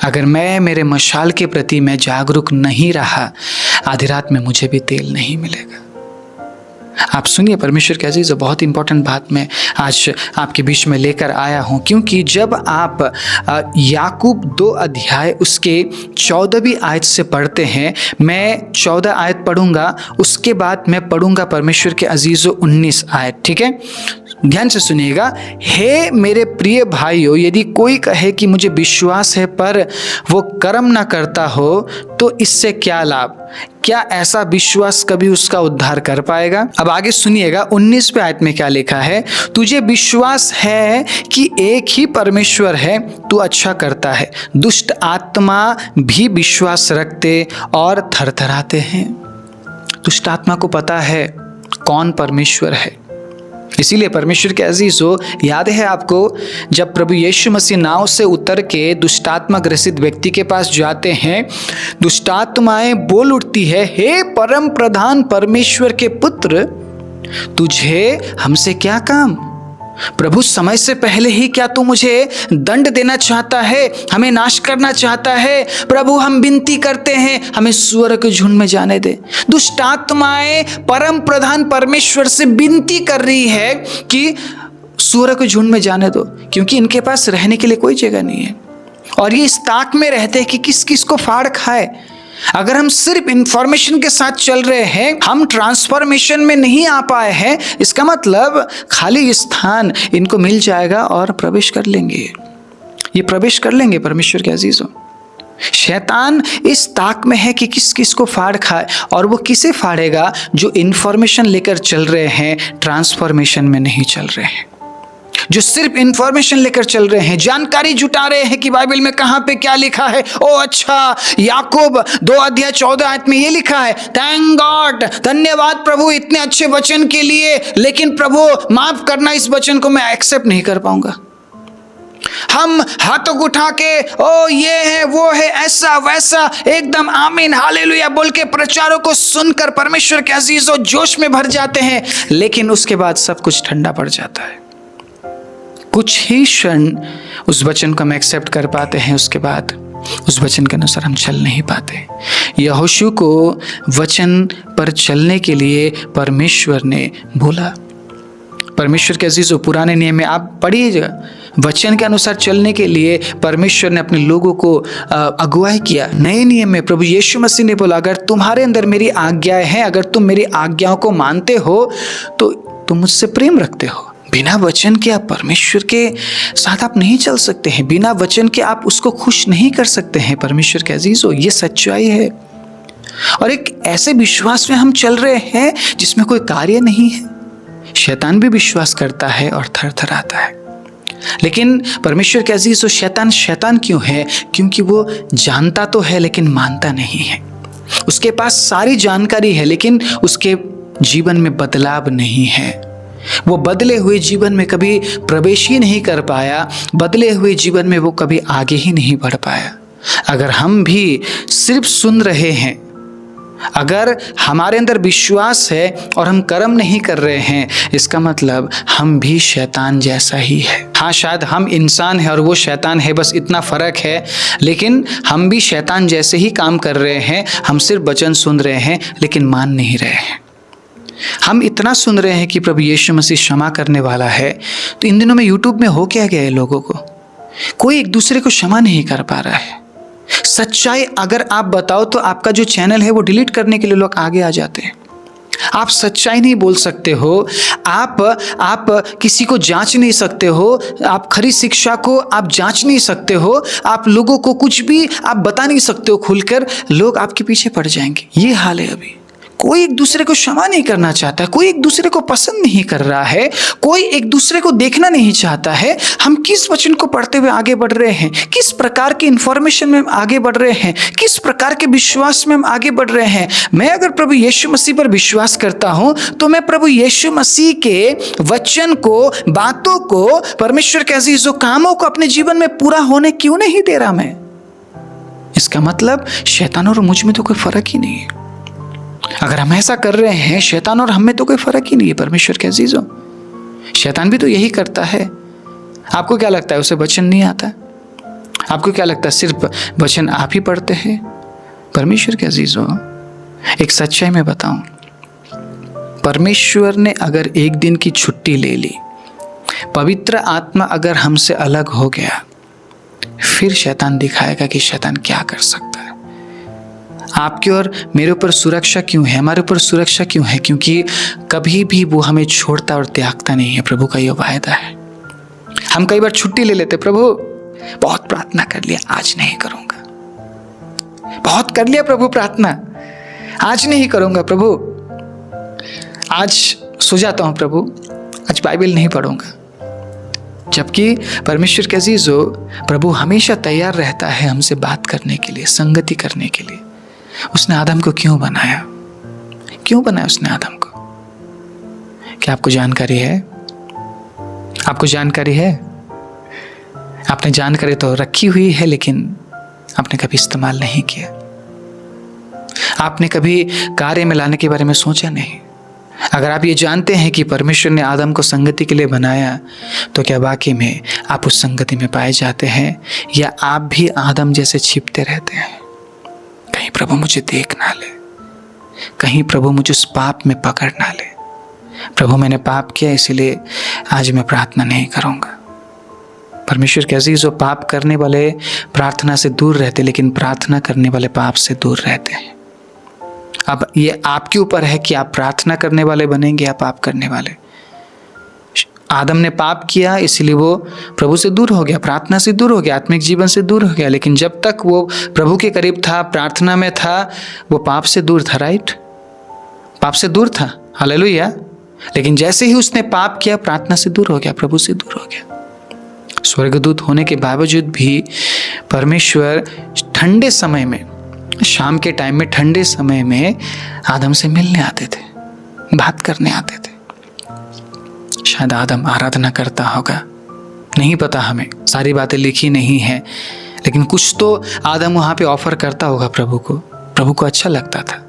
A: अगर मैं मेरे मशाल के प्रति मैं जागरूक नहीं रहा, आधी रात में मुझे भी तेल नहीं मिलेगा। आप सुनिए परमेश्वर के अजीज़, बहुत इंपॉर्टेंट बात मैं आज आपके बीच में लेकर आया हूँ, क्योंकि जब आप याकूब 2 अध्याय उसके 14वीं आयत से पढ़ते हैं, मैं 14 आयत पढ़ूंगा, उसके बाद मैं पढ़ूंगा परमेश्वर के अजीज़ों 19 आयत। ठीक है, ध्यान से सुनिएगा। हे मेरे प्रिय भाइयों, यदि कोई कहे कि मुझे विश्वास है पर वो कर्म ना करता हो तो इससे क्या लाभ? क्या ऐसा विश्वास कभी उसका उद्धार कर पाएगा? अब आगे सुनिएगा 19वें आयत में क्या लिखा है। तुझे विश्वास है कि एक ही परमेश्वर है, तू अच्छा करता है। दुष्ट आत्मा भी विश्वास रखते और थरथराते हैं। दुष्ट आत्मा को पता है कौन परमेश्वर है, इसीलिए परमेश्वर के अजीजों, याद है आपको जब प्रभु यीशु मसीह नाव से उतर के दुष्टात्मा ग्रसित व्यक्ति के पास जाते हैं, दुष्टात्माएं बोल उठती है, हे परम प्रधान परमेश्वर के पुत्र, तुझे हमसे क्या काम? प्रभु समय से पहले ही क्या तू मुझे दंड देना चाहता है, हमें नाश करना चाहता है? प्रभु हम विनती करते हैं, हमें सूअर के झुंड में जाने दे। दुष्ट आत्माएं परम प्रधान परमेश्वर से विनती कर रही है कि सूअर के झुंड में जाने दो, क्योंकि इनके पास रहने के लिए कोई जगह नहीं है और ये इस ताक में रहते हैं कि किस किस को फाड़ खाए। अगर हम सिर्फ इंफॉर्मेशन के साथ चल रहे हैं, हम ट्रांसफॉर्मेशन में नहीं आ पाए हैं, इसका मतलब खाली स्थान इनको मिल जाएगा और प्रवेश कर लेंगे, ये प्रवेश कर लेंगे। परमेश्वर के अजीजों, शैतान इस ताक में है कि किस किस को फाड़ खाए, और वो किसे फाड़ेगा? जो इंफॉर्मेशन लेकर चल रहे हैं, ट्रांसफॉर्मेशन में नहीं चल रहे हैं, जो सिर्फ इंफॉर्मेशन लेकर चल रहे हैं, जानकारी जुटा रहे हैं कि बाइबल में कहां पे क्या लिखा है। ओ अच्छा, याकूब 2 अध्याय 14 आयत में ये लिखा है, थैंक गॉड, धन्यवाद प्रभु इतने अच्छे वचन के लिए, लेकिन प्रभु माफ करना, इस वचन को मैं एक्सेप्ट नहीं कर पाऊंगा। हम हाथों को उठा के ओ ये है वो है ऐसा वैसा एकदम आमीन हालेलुया बोल के प्रचारों को सुनकर परमेश्वर के अजीजों जोश में भर जाते हैं, लेकिन उसके बाद सब कुछ ठंडा पड़ जाता है। कुछ ही क्षण उस वचन को हम एक्सेप्ट कर पाते हैं, उसके बाद उस वचन के अनुसार हम चल नहीं पाते। यहोशू को वचन पर चलने के लिए परमेश्वर ने बोला। परमेश्वर के अजीजों, पुराने नियम में आप पढ़िएगा, वचन के अनुसार चलने के लिए परमेश्वर ने अपने लोगों को अगुवाई किया। नए नियम में प्रभु यीशु मसीह ने बोला, अगर तुम्हारे अंदर मेरी आज्ञाएं हैं, अगर तुम मेरी आज्ञाओं को मानते हो तो तुम मुझसे प्रेम रखते हो। बिना वचन के आप परमेश्वर के साथ आप नहीं चल सकते हैं, बिना वचन के आप उसको खुश नहीं कर सकते हैं। परमेश्वर के अजीजों, ये सच्चाई है। और एक ऐसे विश्वास में हम चल रहे हैं जिसमें कोई कार्य नहीं है। शैतान भी विश्वास करता है और थरथराता है, लेकिन परमेश्वर के अजीजों, शैतान क्यों है? क्योंकि वो जानता तो है लेकिन मानता नहीं है। उसके पास सारी जानकारी है लेकिन उसके जीवन में बदलाव नहीं है। वो बदले हुए जीवन में कभी प्रवेश ही नहीं कर पाया, बदले हुए जीवन में वो कभी आगे ही नहीं बढ़ पाया। अगर हम भी सिर्फ सुन रहे हैं, अगर हमारे अंदर विश्वास है और हम कर्म नहीं कर रहे हैं, इसका मतलब हम भी शैतान जैसा ही है। हाँ, शायद हम इंसान हैं और वो शैतान है, बस इतना फर्क है, लेकिन हम भी शैतान जैसे ही काम कर रहे हैं। हम सिर्फ वचन सुन रहे हैं लेकिन मान नहीं रहे हैं। हम इतना सुन रहे हैं कि प्रभु यीशु मसीह क्षमा करने वाला है, तो इन दिनों में यूट्यूब में हो क्या गया है लोगों को, कोई एक दूसरे को क्षमा नहीं कर पा रहा है। सच्चाई अगर आप बताओ तो आपका जो चैनल है वो डिलीट करने के लिए लोग आगे आ जाते हैं। आप सच्चाई नहीं बोल सकते हो, आप किसी को जांच नहीं सकते हो, आप खरी शिक्षा को आप जांच नहीं सकते हो, आप लोगों को कुछ भी आप बता नहीं सकते हो खुलकर, लोग आपके पीछे पड़ जाएंगे। ये हाल है अभी। कोई एक दूसरे को क्षमा नहीं करना चाहता, कोई एक दूसरे को पसंद नहीं कर रहा है, कोई एक दूसरे को देखना नहीं चाहता है। हम किस वचन को पढ़ते हुए आगे बढ़ रहे हैं, किस प्रकार के इंफॉर्मेशन में हम आगे बढ़ रहे हैं, किस प्रकार के विश्वास में हम आगे बढ़ रहे हैं। मैं अगर प्रभु यीशु मसीह पर विश्वास करता हूं तो मैं प्रभु यीशु मसीह के वचन को, बातों को, परमेश्वर के अजीजों कामों को अपने जीवन में पूरा होने क्यों नहीं दे रहा मैं? इसका मतलब शैतान और मुझ में तो कोई फर्क ही नहीं है। अगर हम ऐसा कर रहे हैं, शैतान और हम में तो कोई फर्क ही नहीं है। परमेश्वर के अजीजों, शैतान भी तो यही करता है। आपको क्या लगता है उसे वचन नहीं आता? आपको क्या लगता है सिर्फ वचन आप ही पढ़ते हैं? परमेश्वर के अजीजों, एक सच्चाई में बताऊं, परमेश्वर ने अगर एक दिन की छुट्टी ले ली, पवित्र आत्मा अगर हमसे अलग हो गया, फिर शैतान दिखाएगा कि शैतान क्या कर सकता है। आपके और मेरे ऊपर सुरक्षा क्यों है, हमारे ऊपर सुरक्षा क्यों है? क्योंकि कभी भी वो हमें छोड़ता और त्यागता नहीं है। प्रभु का ये वायदा है। हम कई बार छुट्टी ले लेते, प्रभु बहुत प्रार्थना कर लिया, आज नहीं करूंगा। बहुत कर लिया प्रभु प्रार्थना, आज नहीं करूंगा प्रभु। आज सो जाता हूं प्रभु, आज बाइबल नहीं पढ़ूंगा। जबकि परमेश्वर के अजीजों, प्रभु हमेशा तैयार रहता है हमसे बात करने के लिए, संगति करने के लिए। उसने आदम को क्यों बनाया? क्यों बनाया उसने आदम को? क्या आपको जानकारी है? आपको जानकारी है? आपने जानकारी तो रखी हुई है लेकिन आपने कभी इस्तेमाल नहीं किया। आपने कभी कार्य में लाने के बारे में सोचा नहीं। अगर आप ये जानते हैं कि परमेश्वर ने आदम को संगति के लिए बनाया, तो क्या वाकई में आप उस संगति में पाए जाते हैं, या आप भी आदम जैसे छिपते रहते हैं? कहीं प्रभु मुझे देख ना ले, कहीं प्रभु मुझे उस पाप में पकड़ ना ले। प्रभु मैंने पाप किया इसलिए आज मैं प्रार्थना नहीं करूंगा। परमेश्वर के अजीजों, पाप करने वाले प्रार्थना से दूर रहते, लेकिन प्रार्थना करने वाले पाप से दूर रहते हैं। अब ये आपके ऊपर है कि आप प्रार्थना करने वाले बनेंगे या पाप करने वाले। आदम ने पाप किया इसलिए वो प्रभु से दूर हो गया, प्रार्थना से दूर हो गया, आत्मिक जीवन से दूर हो गया। लेकिन जब तक वो प्रभु के करीब था, प्रार्थना में था, वो पाप से दूर था। राइट, पाप से दूर था। हालेलुया। लेकिन जैसे ही उसने पाप किया, प्रार्थना से दूर हो गया, प्रभु से दूर हो गया। स्वर्गदूत होने के बावजूद भी परमेश्वर ठंडे समय में, शाम के टाइम में, ठंडे समय में आदम से मिलने आते थे, बात करने आते थे। शायद आदम आराधना करता होगा, नहीं पता, हमें सारी बातें लिखी नहीं है, लेकिन कुछ तो आदम वहाँ पे ऑफर करता होगा प्रभु को। प्रभु को अच्छा लगता था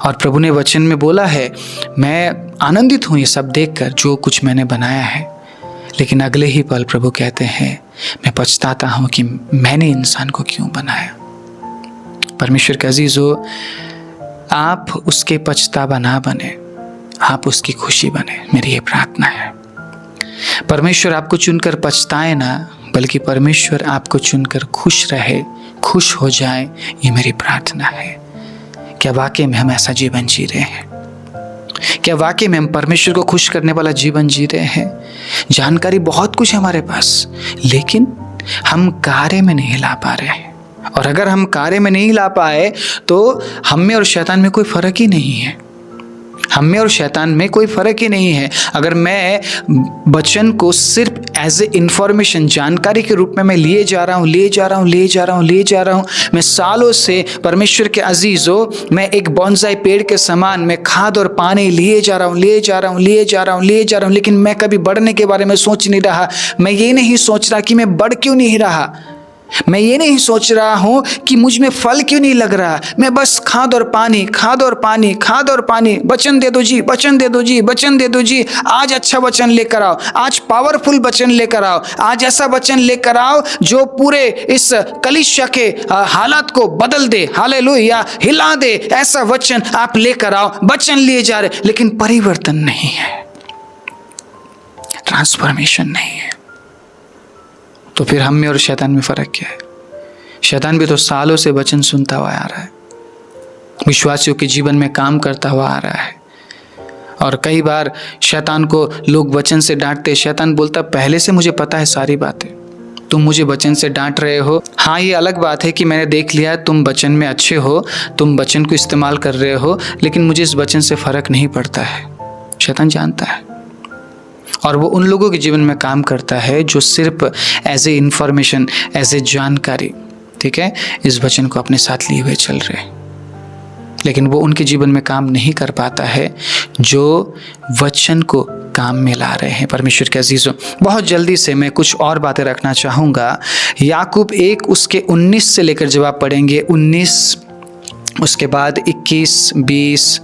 A: और प्रभु ने वचन में बोला है, मैं आनंदित हूँ ये सब देखकर जो कुछ मैंने बनाया है। लेकिन अगले ही पल प्रभु कहते हैं, मैं पछताता हूँ कि मैंने इंसान को क्यों बनाया। परमेश्वर के अजीजों, आप उसके पछतावा ना बने, आप उसकी खुशी बने, मेरी ये प्रार्थना है। परमेश्वर आपको चुनकर पछताए ना, बल्कि परमेश्वर आपको चुनकर खुश रहे, खुश हो जाए, ये मेरी प्रार्थना है। क्या वाकई में हम ऐसा जीवन जी रहे हैं? क्या वाकई में हम परमेश्वर को खुश करने वाला जीवन जी रहे हैं? जानकारी बहुत कुछ है हमारे पास, लेकिन हम कार्य में नहीं ला पा रहे हैं। और अगर हम कार्य में नहीं ला पाए तो हम में और शैतान में कोई फर्क ही नहीं है। हम में और शैतान में कोई फर्क ही नहीं है। अगर मैं वचन को सिर्फ एज ए इंफॉर्मेशन, जानकारी के रूप में मैं लिए जा रहा हूँ, मैं सालों से परमेश्वर के अजीजों, मैं एक बॉन्साई पेड़ के समान मैं खाद और पानी लिए जा रहा हूँ, लेकिन मैं कभी बढ़ने के बारे में सोच नहीं रहा। मैं ये नहीं सोच रहा कि मैं बढ़ क्यों नहीं रहा, मैं ये नहीं सोच रहा हूँ कि मुझ में फल क्यों नहीं लग रहा। मैं बस खाद और पानी, वचन दे दो जी, आज अच्छा वचन लेकर आओ, आज पावरफुल वचन लेकर आओ, आज ऐसा वचन लेकर आओ जो पूरे इस कलीसिया के हालात को बदल दे, हालेलुया, हिला दे। ऐसा वचन आप लेकर आओ। वचन लिए जा रहे, लेकिन परिवर्तन नहीं है, ट्रांसफॉर्मेशन नहीं है। तो फिर हम में और शैतान में फर्क क्या है? शैतान भी तो सालों से वचन सुनता हुआ आ रहा है, विश्वासियों के जीवन में काम करता हुआ आ रहा है। और कई बार शैतान को लोग वचन से डांटते, शैतान बोलता, पहले से मुझे पता है सारी बातें, तुम मुझे वचन से डांट रहे हो। हाँ, ये अलग बात है कि मैंने देख लिया तुम वचन में अच्छे हो, तुम वचन को इस्तेमाल कर रहे हो, लेकिन मुझे इस वचन से फर्क नहीं पड़ता है। शैतान जानता है और वो उन लोगों के जीवन में काम करता है जो सिर्फ as a information, as a जानकारी, ठीक है, इस वचन को अपने साथ लिए हुए चल रहे हैं, लेकिन वो उनके जीवन में काम नहीं कर पाता है जो वचन को काम में ला रहे हैं। परमेश्वर के अजीजों, बहुत जल्दी से मैं कुछ और बातें रखना चाहूँगा। याकूब 1 उसके 19 से लेकर जब आप पढ़ेंगे 19, उसके बाद 21, 20,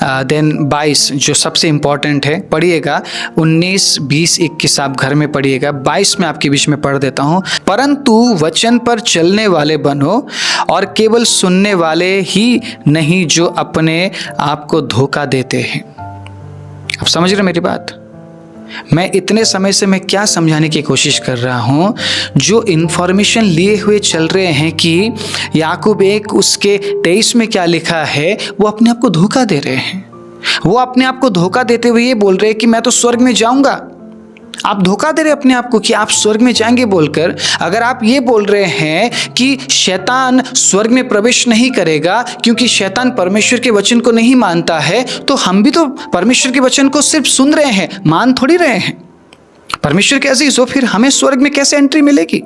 A: देन 22 जो सबसे इम्पॉर्टेंट है, पढ़िएगा 19, 20, 21 आप घर में पढ़िएगा। 22 में आपके बीच में पढ़ देता हूँ। परंतु वचन पर चलने वाले बनो और केवल सुनने वाले ही नहीं जो अपने आप को धोखा देते हैं। आप समझ रहे मेरी बात? मैं इतने समय से मैं क्या समझाने की कोशिश कर रहा हूँ, जो इन्फॉर्मेशन लिए हुए चल रहे हैं कि याकूब 1 उसके 23 में क्या लिखा है, वो अपने आप को धोखा दे रहे हैं। वो अपने आप को धोखा देते हुए ये बोल रहे हैं कि मैं तो स्वर्ग में जाऊंगा। आप धोखा दे रहे अपने आप को कि आप स्वर्ग में जाएंगे बोलकर। अगर आप ये बोल रहे हैं कि शैतान स्वर्ग में प्रवेश नहीं करेगा क्योंकि शैतान परमेश्वर के वचन को नहीं मानता है, तो हम भी तो परमेश्वर के वचन को सिर्फ सुन रहे हैं, मान थोड़ी रहे हैं। परमेश्वर के अजीजों, फिर हमें स्वर्ग में कैसे एंट्री मिलेगी?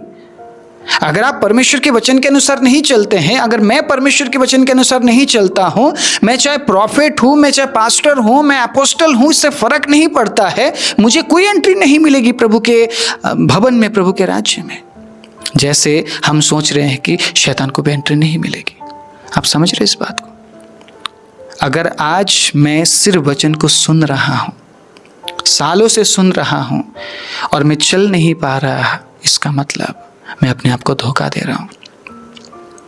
A: अगर आप परमेश्वर के वचन के अनुसार नहीं चलते हैं, अगर मैं परमेश्वर के वचन के अनुसार नहीं चलता हूं, मैं चाहे प्रॉफिट हूं, मैं चाहे पास्टर हूं, मैं अपोस्टल हूं, इससे फर्क नहीं पड़ता है, मुझे कोई एंट्री नहीं मिलेगी प्रभु के भवन में, प्रभु के राज्य में। जैसे हम सोच रहे हैं कि शैतान को भी एंट्री नहीं मिलेगी। आप समझ रहे इस बात को? अगर आज मैं सिर्फ वचन को सुन रहा हूं, सालों से सुन रहा हूं और मैं चल नहीं पा रहा, इसका मतलब मैं अपने आप को धोखा दे रहा हूं।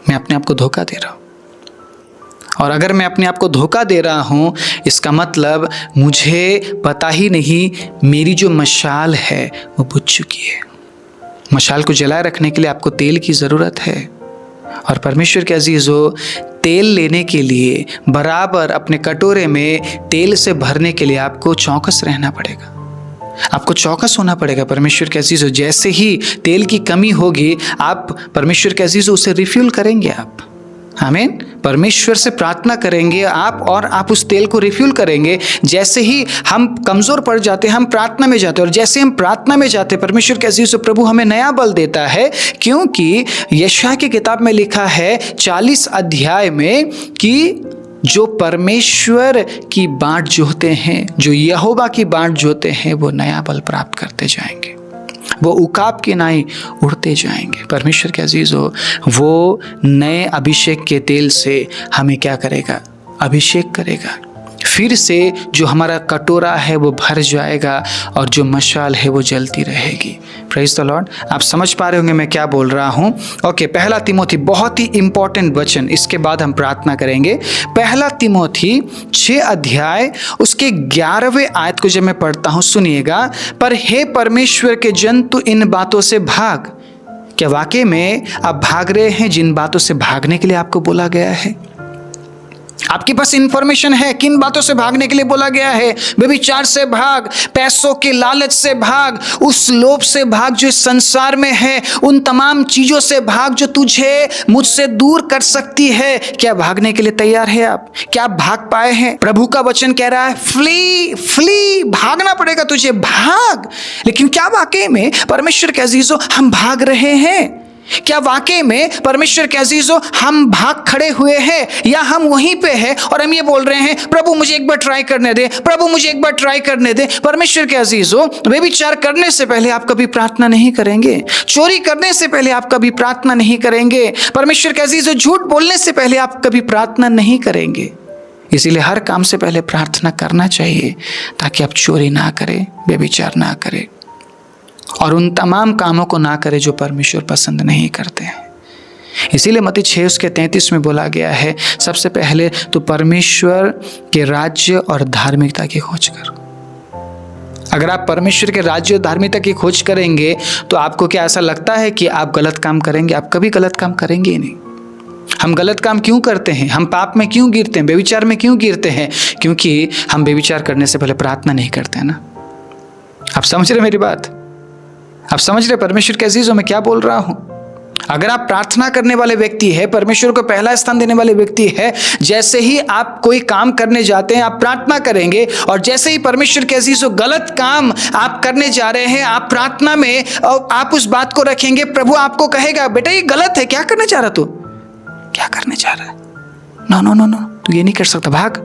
A: मैं अपने आप को धोखा दे रहा हूं। और अगर मैं अपने आप को धोखा दे रहा हूं, इसका मतलब मुझे पता ही नहीं मेरी जो मशाल है वो बुझ चुकी है। मशाल को जलाए रखने के लिए आपको तेल की ज़रूरत है। और परमेश्वर के अजीज़ों, तेल लेने के लिए, बराबर अपने कटोरे में तेल से भरने के लिए आपको चौकस रहना पड़ेगा, आपको चौकस होना पड़ेगा। परमेश्वर के अजीज़ों, जैसे ही तेल की कमी होगी, आप परमेश्वर के अजीज़ों उसे रिफ्यूल करेंगे। आप आमीन, परमेश्वर से प्रार्थना करेंगे आप और आप उस तेल को रिफ्यूल करेंगे। जैसे ही हम कमज़ोर पड़ जाते हैं, हम प्रार्थना में जाते हैं, और जैसे हम प्रार्थना में जाते हैं, परमेश्वर के अजीज़ों, प्रभु हमें नया बल देता है। क्योंकि यशायाह की किताब में लिखा है 40 अध्याय में कि जो परमेश्वर की बाट जोते हैं, जो यहोवा की बाट जोते हैं, वो नया बल प्राप्त करते जाएंगे। वो उकाब की नाई उड़ते जाएंगे। परमेश्वर के अजीज़ों, वो नए अभिषेक के तेल से हमें क्या करेगा? अभिषेक करेगा। फिर से जो हमारा कटोरा है वो भर जाएगा और जो मशाल है वो जलती रहेगी। Praise the Lord. आप समझ पा रहे होंगे मैं क्या बोल रहा हूँ। ओके, पहला तिमोथी, बहुत ही इंपॉर्टेंट वचन, इसके बाद हम प्रार्थना करेंगे। पहला तिमोथी 6 अध्याय उसके 11वें आयत को जब मैं पढ़ता हूँ, सुनिएगा। पर हे परमेश्वर के जन, तू इन बातों से भाग। क्या वाकई में आप भाग रहे हैं जिन बातों से भागने के लिए आपको बोला गया है? आपके पास इंफॉर्मेशन है किन बातों से भागने के लिए बोला गया है? व्यभिचार से भाग, पैसों के लालच से भाग, उस लोभ से भाग जो इस संसार में है, उन तमाम चीजों से भाग जो तुझे मुझसे दूर कर सकती है। क्या भागने के लिए तैयार है आप? क्या आप भाग पाए हैं? प्रभु का वचन कह रहा है फ्ली फ्ली, भागना पड़ेगा तुझे, भाग। लेकिन क्या वाकई में परमेश्वर के अजीजों हम भाग रहे हैं? क्या वाकई में परमेश्वर के अजीजों हम भाग खड़े हुए हैं, या हम वहीं पे हैं और हम ये बोल रहे हैं प्रभु मुझे एक बार ट्राई करने दे, प्रभु मुझे एक बार ट्राई करने दे? परमेश्वर के अजीजों, व्यभिचार करने से पहले आप कभी प्रार्थना नहीं करेंगे। चोरी करने से पहले आप कभी प्रार्थना नहीं करेंगे। परमेश्वर के अजीजों, झूठ बोलने से पहले आप कभी प्रार्थना नहीं करेंगे। इसीलिए हर काम से पहले प्रार्थना करना चाहिए, ताकि आप चोरी ना करें, व्यभिचार ना करें और उन तमाम कामों को ना करे जो परमेश्वर पसंद नहीं करते हैं। इसीलिए मत्ती 6:33 में बोला गया है, सबसे पहले तो परमेश्वर के राज्य और धार्मिकता की खोज करो। अगर आप परमेश्वर के राज्य और धार्मिकता की खोज करेंगे तो आपको क्या ऐसा लगता है कि आप गलत काम करेंगे? आप कभी गलत काम करेंगे ही नहीं। हम गलत काम क्यों करते हैं? हम पाप में क्यों गिरते हैं? व्यभिचार में क्यों गिरते हैं? क्योंकि हम व्यभिचार करने से पहले प्रार्थना नहीं करते हैं ना। आप समझ रहे मेरी बात? आप समझ रहे परमेश्वर के अजीजों मैं क्या बोल रहा हूं? अगर आप प्रार्थना करने वाले व्यक्ति है, परमेश्वर को पहला स्थान देने वाले व्यक्ति है, जैसे ही आप कोई काम करने जाते हैं आप प्रार्थना करेंगे, और जैसे ही परमेश्वर के अजीजों गलत काम आप करने जा रहे हैं, आप प्रार्थना में आप उस बात को रखेंगे, प्रभु आपको कहेगा बेटा ये गलत है, क्या करने जा रहा तू? क्या करने जा रहा है? नो नो नो नो, तू ये नहीं कर सकता, भाग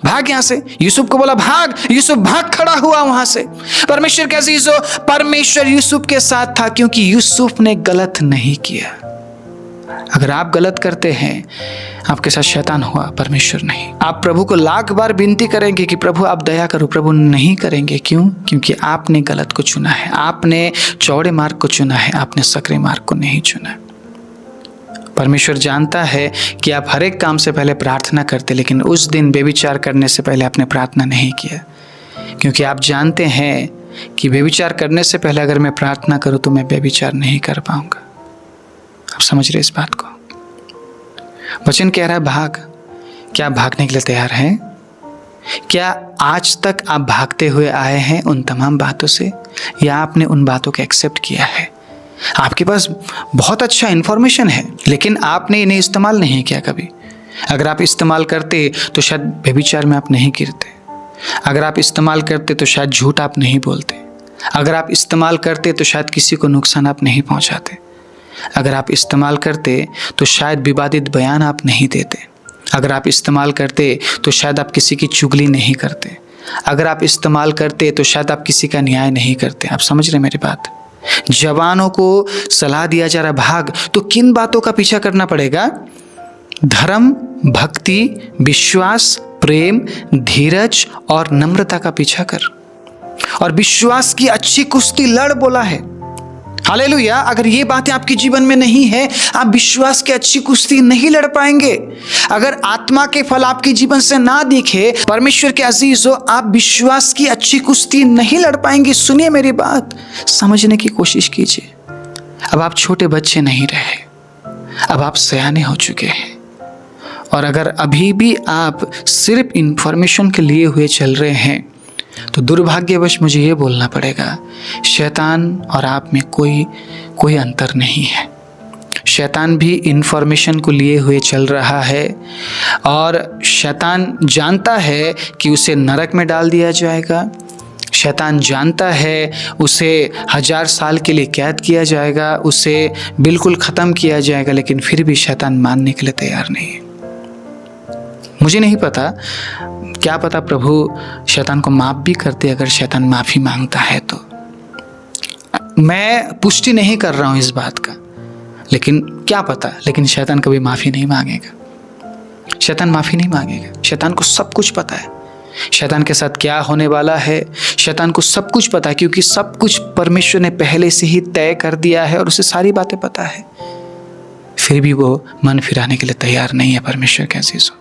A: भाग यहां से। यूसुफ को बोला भाग, यूसुफ भाग खड़ा हुआ वहां से। परमेश्वर के अजीजों, परमेश्वर यूसुफ के साथ था क्योंकि यूसुफ ने गलत नहीं किया। अगर आप गलत करते हैं, आपके साथ शैतान हुआ, परमेश्वर नहीं। आप प्रभु को लाख बार विनती करेंगे कि प्रभु आप दया करो, प्रभु नहीं करेंगे। क्यों? क्योंकि आपने गलत को चुना है, आपने चौड़े मार्ग को चुना है, आपने सकरे मार्ग को नहीं चुना। परमेश्वर जानता है कि आप हर एक काम से पहले प्रार्थना करते, लेकिन उस दिन व्यभिचार करने से पहले आपने प्रार्थना नहीं किया, क्योंकि आप जानते हैं कि व्यभिचार करने से पहले अगर मैं प्रार्थना करूं तो मैं व्यभिचार नहीं कर पाऊंगा। आप समझ रहे इस बात को? वचन कह रहा है भाग। क्या आप भागने के लिए तैयार हैं? क्या आज तक आप भागते हुए आए हैं उन तमाम बातों से, या आपने उन बातों को एक्सेप्ट किया है? आपके पास बहुत अच्छा इंफॉर्मेशन है, लेकिन आपने इन्हें इस्तेमाल नहीं किया कभी। अगर आप इस्तेमाल करते तो शायद व्यभिचार में आप नहीं गिरते। अगर आप इस्तेमाल करते तो शायद झूठ आप नहीं बोलते। अगर आप इस्तेमाल करते तो शायद किसी को नुकसान आप नहीं पहुंचाते। अगर आप इस्तेमाल करते तो शायद विवादित बयान आप नहीं देते। अगर आप इस्तेमाल करते तो शायद आप किसी की चुगली नहीं करते। अगर आप इस्तेमाल करते तो शायद आप किसी का न्याय नहीं करते। आप समझ रहे मेरी बात? जवानों को सलाह दिया जा रहा भाग, तो किन बातों का पीछा करना पड़ेगा? धर्म, भक्ति, विश्वास, प्रेम, धीरज और नम्रता का पीछा कर, और विश्वास की अच्छी कुश्ती लड़ बोला है। हालेलुया। अगर ये बातें आपके जीवन में नहीं है, आप विश्वास की अच्छी कुश्ती नहीं लड़ पाएंगे। अगर आत्मा के फल आपके जीवन से ना दिखे, परमेश्वर के अजीजों, आप विश्वास की अच्छी कुश्ती नहीं लड़ पाएंगे। सुनिए मेरी बात, समझने की कोशिश कीजिए। अब आप छोटे बच्चे नहीं रहे, अब आप सयाने हो चुके हैं। और अगर अभी भी आप सिर्फ इंफॉर्मेशन के लिए हुए चल रहे हैं, तो दुर्भाग्यवश मुझे ये बोलना पड़ेगा, शैतान और आप में कोई अंतर नहीं है। शैतान भी इंफॉर्मेशन को लिए हुए चल रहा है, और शैतान जानता है कि उसे नरक में डाल दिया जाएगा। शैतान जानता है उसे 1000 साल के लिए कैद किया जाएगा, उसे बिल्कुल ख़त्म किया जाएगा, लेकिन फिर भी शैतान मानने के लिए तैयार नहीं है। मुझे नहीं पता, क्या पता प्रभु शैतान को माफ़ भी करते अगर शैतान माफ़ी मांगता है तो। मैं पुष्टि नहीं कर रहा हूँ इस बात का, लेकिन क्या पता, लेकिन शैतान कभी माफ़ी नहीं मांगेगा। शैतान माफ़ी नहीं मांगेगा। शैतान को सब कुछ पता है, शैतान के साथ क्या होने वाला है। शैतान को सब कुछ पता है, क्योंकि सब कुछ परमेश्वर ने पहले से ही तय कर दिया है और उसे सारी बातें पता है। फिर भी वो मन फिराने के लिए तैयार नहीं है। परमेश्वर के अजीजों,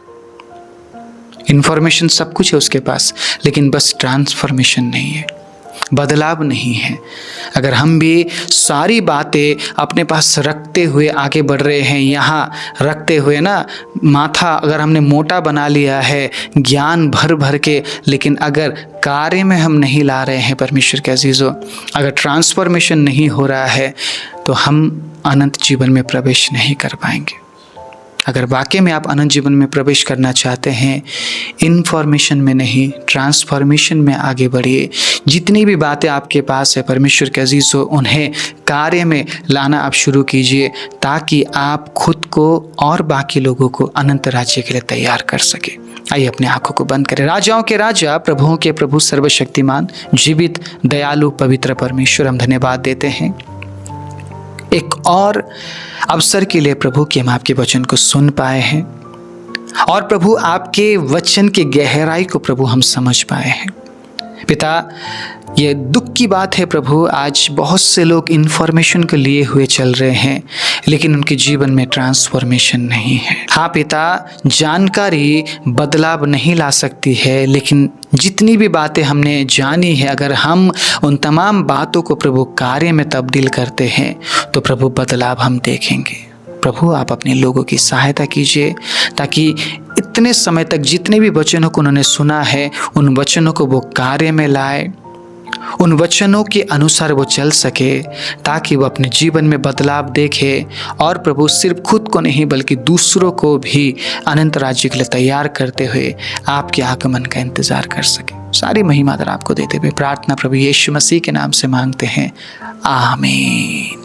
A: इंफॉर्मेशन सब कुछ है उसके पास, लेकिन बस ट्रांसफॉर्मेशन नहीं है, बदलाव नहीं है। अगर हम भी सारी बातें अपने पास रखते हुए आगे बढ़ रहे हैं, यहाँ रखते हुए ना, माथा अगर हमने मोटा बना लिया है ज्ञान भर भर के, लेकिन अगर कार्य में हम नहीं ला रहे हैं परमेश्वर के अजीजों, अगर ट्रांसफॉर्मेशन नहीं हो रहा है, तो हम अनंत जीवन में प्रवेश नहीं कर पाएंगे। अगर वाकई में आप अनंत जीवन में प्रवेश करना चाहते हैं, इन्फॉर्मेशन में नहीं, ट्रांसफॉर्मेशन में आगे बढ़िए। जितनी भी बातें आपके पास है परमेश्वर के अजीजों, उन्हें कार्य में लाना आप शुरू कीजिए, ताकि आप खुद को और बाकी लोगों को अनंत राज्य के लिए तैयार कर सके। आइए अपने आंखों को बंद करें। राजाओं के राजा, प्रभुओं के प्रभु, सर्वशक्तिमान, जीवित, दयालु, पवित्र परमेश्वर, हम धन्यवाद देते हैं एक और अवसर के लिए प्रभु कि हम आपके वचन को सुन पाए हैं, और प्रभु आपके वचन की गहराई को प्रभु हम समझ पाए हैं। पिता, ये दुख की बात है प्रभु, आज बहुत से लोग इन्फॉर्मेशन को लिए हुए चल रहे हैं, लेकिन उनके जीवन में ट्रांसफॉर्मेशन नहीं है। हाँ पिता, जानकारी बदलाव नहीं ला सकती है, लेकिन जितनी भी बातें हमने जानी है, अगर हम उन तमाम बातों को प्रभु कार्य में तब्दील करते हैं, तो प्रभु बदलाव हम देखेंगे। प्रभु आप अपने लोगों की सहायता कीजिए, ताकि इतने समय तक जितने भी वचनों को उन्होंने सुना है, उन वचनों को वो कार्य में लाए, उन वचनों के अनुसार वो चल सके, ताकि वो अपने जीवन में बदलाव देखे, और प्रभु सिर्फ खुद को नहीं बल्कि दूसरों को भी अनंत राज्य के लिए तैयार करते हुए आपके आगमन का इंतजार कर सके। सारी महिमा आपको देते हुए प्रार्थना प्रभु यीशु मसीह के नाम से मांगते हैं, आमीन।